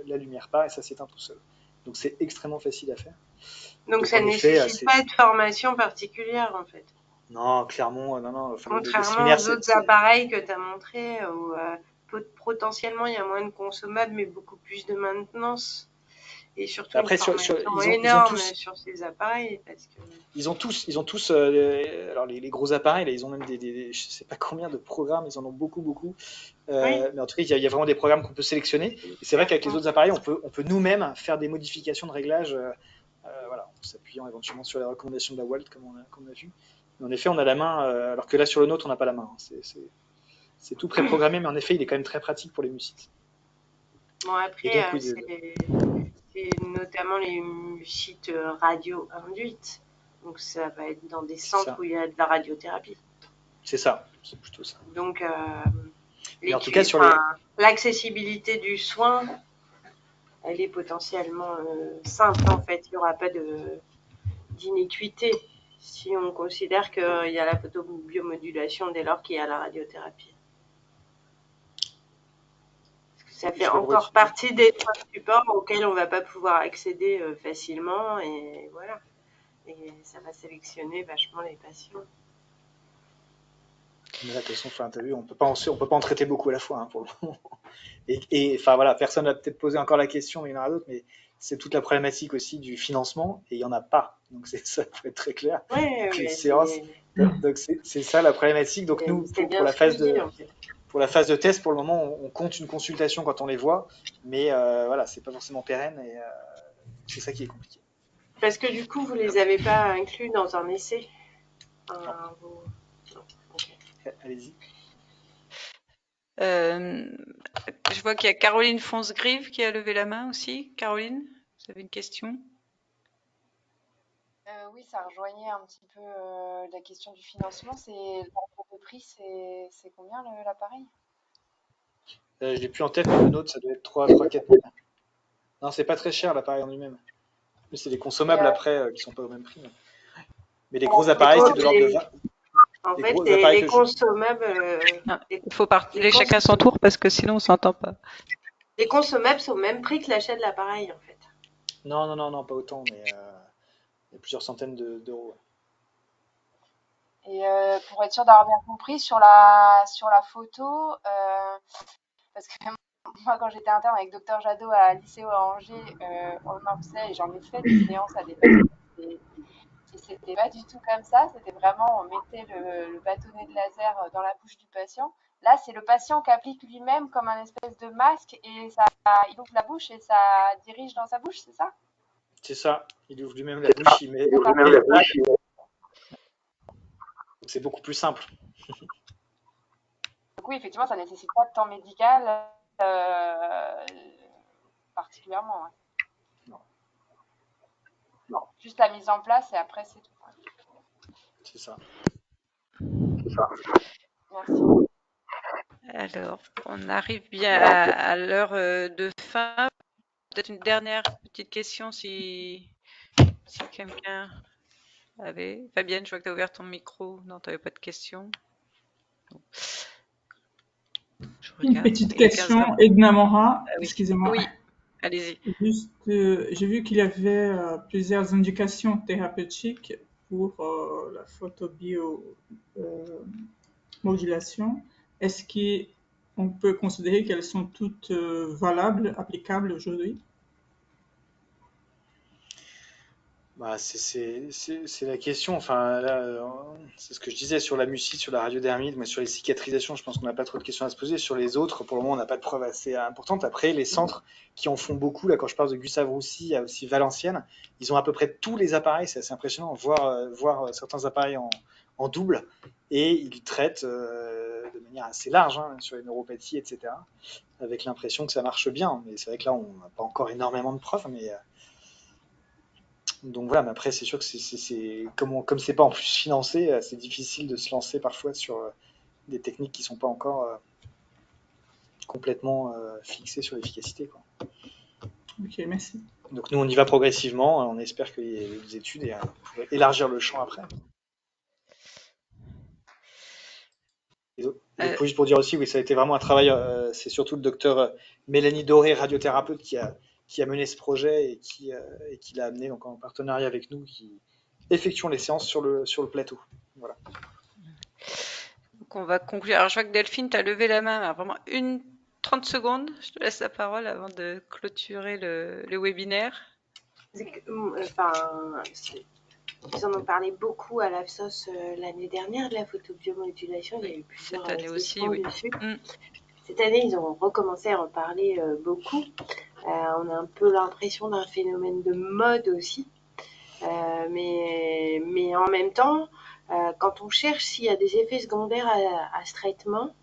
la lumière part et ça s'éteint tout seul. Donc c'est extrêmement facile à faire. Donc ça ne nécessite pas de formation particulière en fait. Non, clairement, non. Enfin, contrairement aux autres appareils que tu as montrés, où potentiellement il y a moins de consommables mais beaucoup plus de maintenance. Et surtout après, une formation énorme sur ces appareils. Parce que... Ils ont tous alors les gros appareils, là, ils ont même je sais pas combien de programmes, ils en ont beaucoup. Oui. Mais en tout cas, il y a vraiment des programmes qu'on peut sélectionner. Et c'est vrai qu'avec les autres appareils, on peut nous-mêmes faire des modifications de réglage, voilà, en s'appuyant éventuellement sur les recommandations de la WALT, comme on a vu. Mais en effet, on a la main, alors que là, sur le nôtre, on n'a pas la main. C'est tout préprogrammé, mais en effet, il est quand même très pratique pour les musiques. Bon, après, c'est notamment les sites radio induites. Donc, ça va être dans des centres où il y a de la radiothérapie. C'est ça, c'est plutôt ça. Donc, en tout cas, l'accessibilité du soin, elle est potentiellement simple en fait. Il n'y aura pas d'inéquité si on considère qu'il y a la photobiomodulation dès lors qu'il y a la radiothérapie. Ça fait encore partie des supports auxquels on ne va pas pouvoir accéder facilement et voilà. Et ça va sélectionner vachement les patients. Mais là, de toute façon, enfin, t'as vu, on peut pas en traiter beaucoup à la fois, hein, pour le moment. Et enfin voilà, personne n'a peut-être posé encore la question, mais il y en aura d'autres, mais c'est toute la problématique aussi du financement, et il n'y en a pas. Donc ça faut être très clair. Ouais, séances. Donc c'est ça la problématique. Donc nous, pour la phase de test, pour le moment, on compte une consultation quand on les voit, mais voilà, c'est pas forcément pérenne, et c'est ça qui est compliqué. Parce que du coup, vous les avez pas inclus dans un essai. Allez-y. Je vois qu'il y a Caroline Fonsgrive qui a levé la main aussi. Caroline, vous avez une question? Oui, ça rejoignait un petit peu la question du financement. C'est le prix, c'est combien l'appareil? Je l'ai plus en tête, mais le nôtre, ça doit être 3-4 000. Non, c'est pas très cher l'appareil en lui-même. Mais c'est les consommables après qui sont pas au même prix. Mais les gros appareils, c'est de l'ordre de 20. En fait, les consommables. Il faut parler chacun son tour parce que sinon on s'entend pas. Les consommables sont au même prix que l'achat de l'appareil en fait. Non, pas autant, mais il y a plusieurs centaines d'euros. Et pour être sûr d'avoir bien compris, sur la photo, parce que moi, quand j'étais interne avec Dr Jadot à lycée à Angers, on en faisait et j'en ai fait des séances à des patients qui Et c'était pas du tout comme ça, c'était vraiment on mettait le bâtonnet de laser dans la bouche du patient. Là, c'est le patient qui applique lui-même comme un espèce de masque et ça, il ouvre la bouche et ça dirige dans sa bouche, c'est ça? C'est ça. Il ouvre lui-même la bouche, il met. C'est beaucoup plus simple. Donc oui, effectivement, ça nécessite pas de temps médical particulièrement. Hein. Non. Juste la mise en place et après c'est tout. C'est ça. Merci. Alors, on arrive bien à l'heure de fin. Peut-être une dernière petite question si quelqu'un avait. Fabienne, je vois que tu as ouvert ton micro. Non, tu n'avais pas de question. Une petite question, Edna Mora, oui. Excusez-moi. Oui, allez-y. Juste, j'ai vu qu'il y avait plusieurs indications thérapeutiques pour la photobiomodulation. Est-ce qu'on peut considérer qu'elles sont toutes valables, applicables aujourd'hui? Bah, c'est la question. Enfin, là, c'est ce que je disais sur la mucite, sur la radiodermite, mais sur les cicatrisations, je pense qu'on n'a pas trop de questions à se poser. Sur les autres, pour le moment, on n'a pas de preuves assez importantes. Après, les centres qui en font beaucoup, là, quand je parle de Gustave Roussy, il y a aussi Valenciennes, ils ont à peu près tous les appareils, c'est assez impressionnant, voir certains appareils en double, et ils traitent de manière assez large sur les neuropathies, etc., avec l'impression que ça marche bien. Mais c'est vrai que là, on n'a pas encore énormément de preuves, mais... Donc voilà, mais après c'est sûr que comme c'est pas en plus financé, c'est difficile de se lancer parfois sur des techniques qui sont pas encore complètement fixées sur l'efficacité, quoi. Ok, merci. Donc nous on y va progressivement, on espère qu'il y ait des études et pour élargir le champ après. Juste pour dire aussi, oui, ça a été vraiment un travail, c'est surtout le docteur Mélanie Doré, radiothérapeute, qui a mené ce projet et qui l'a amené donc, en partenariat avec nous, qui effectuons les séances sur le plateau. Voilà. Donc on va conclure. Alors je vois que Delphine, tu as levé la main. Alors, vraiment 30 secondes. Je te laisse la parole avant de clôturer le webinaire. Ils en ont parlé beaucoup à l'AFSOS l'année dernière de la photobiomodulation. Il y a eu plusieurs cette année aussi, dessus. Cette année, ils ont recommencé à en parler beaucoup. On a un peu l'impression d'un phénomène de mode aussi. Mais en même temps, quand on cherche s'il y a des effets secondaires à ce traitement,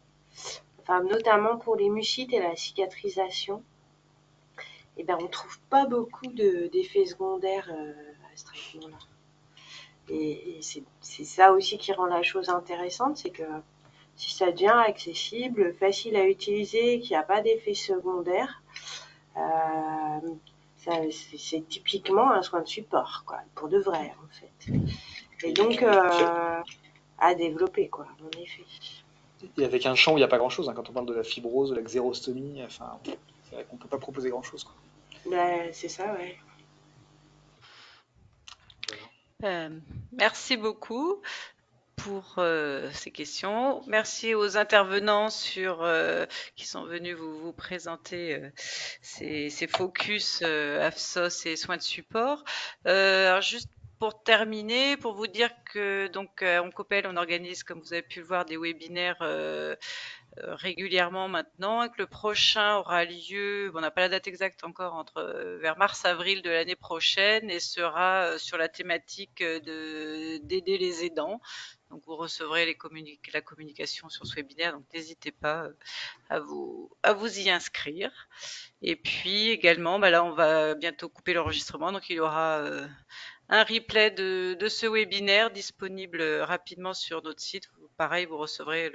enfin, notamment pour les mucites et la cicatrisation, eh ben, on ne trouve pas beaucoup d'effets secondaires à ce traitement-là. Et c'est ça aussi qui rend la chose intéressante, c'est que si ça devient accessible, facile à utiliser, qu'il n'y a pas d'effets secondaires, c'est typiquement un soin de support, quoi, pour de vrai, en fait. Et donc, à développer, quoi, en effet. Et avec un champ où il n'y a pas grand-chose, quand on parle de la fibrose, de la xérostomie, enfin, c'est vrai qu'on ne peut pas proposer grand-chose, quoi. C'est ça, ouais. Merci beaucoup pour ces questions. Merci aux intervenants qui sont venus vous présenter ces focus AFSOS et soins de support. Alors juste pour terminer, pour vous dire que donc en Copel, on organise, comme vous avez pu le voir, des webinaires régulièrement maintenant, et que le prochain aura lieu, on n'a pas la date exacte encore, vers mars-avril de l'année prochaine, et sera sur la thématique d'aider les aidants. Donc vous recevrez la communication sur ce webinaire, donc n'hésitez pas à vous y inscrire. Et puis également, là on va bientôt couper l'enregistrement, donc il y aura un replay de ce webinaire disponible rapidement sur notre site. Pareil, vous recevrez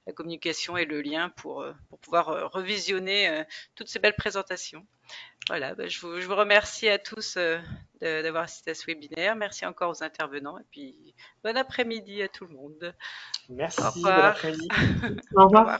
la communication et le lien pour pouvoir revisionner toutes ces belles présentations. Voilà, je vous remercie à tous d'avoir assisté à ce webinaire. Merci encore aux intervenants et puis bon après-midi à tout le monde. Merci, au revoir. bon après-midi. Au revoir.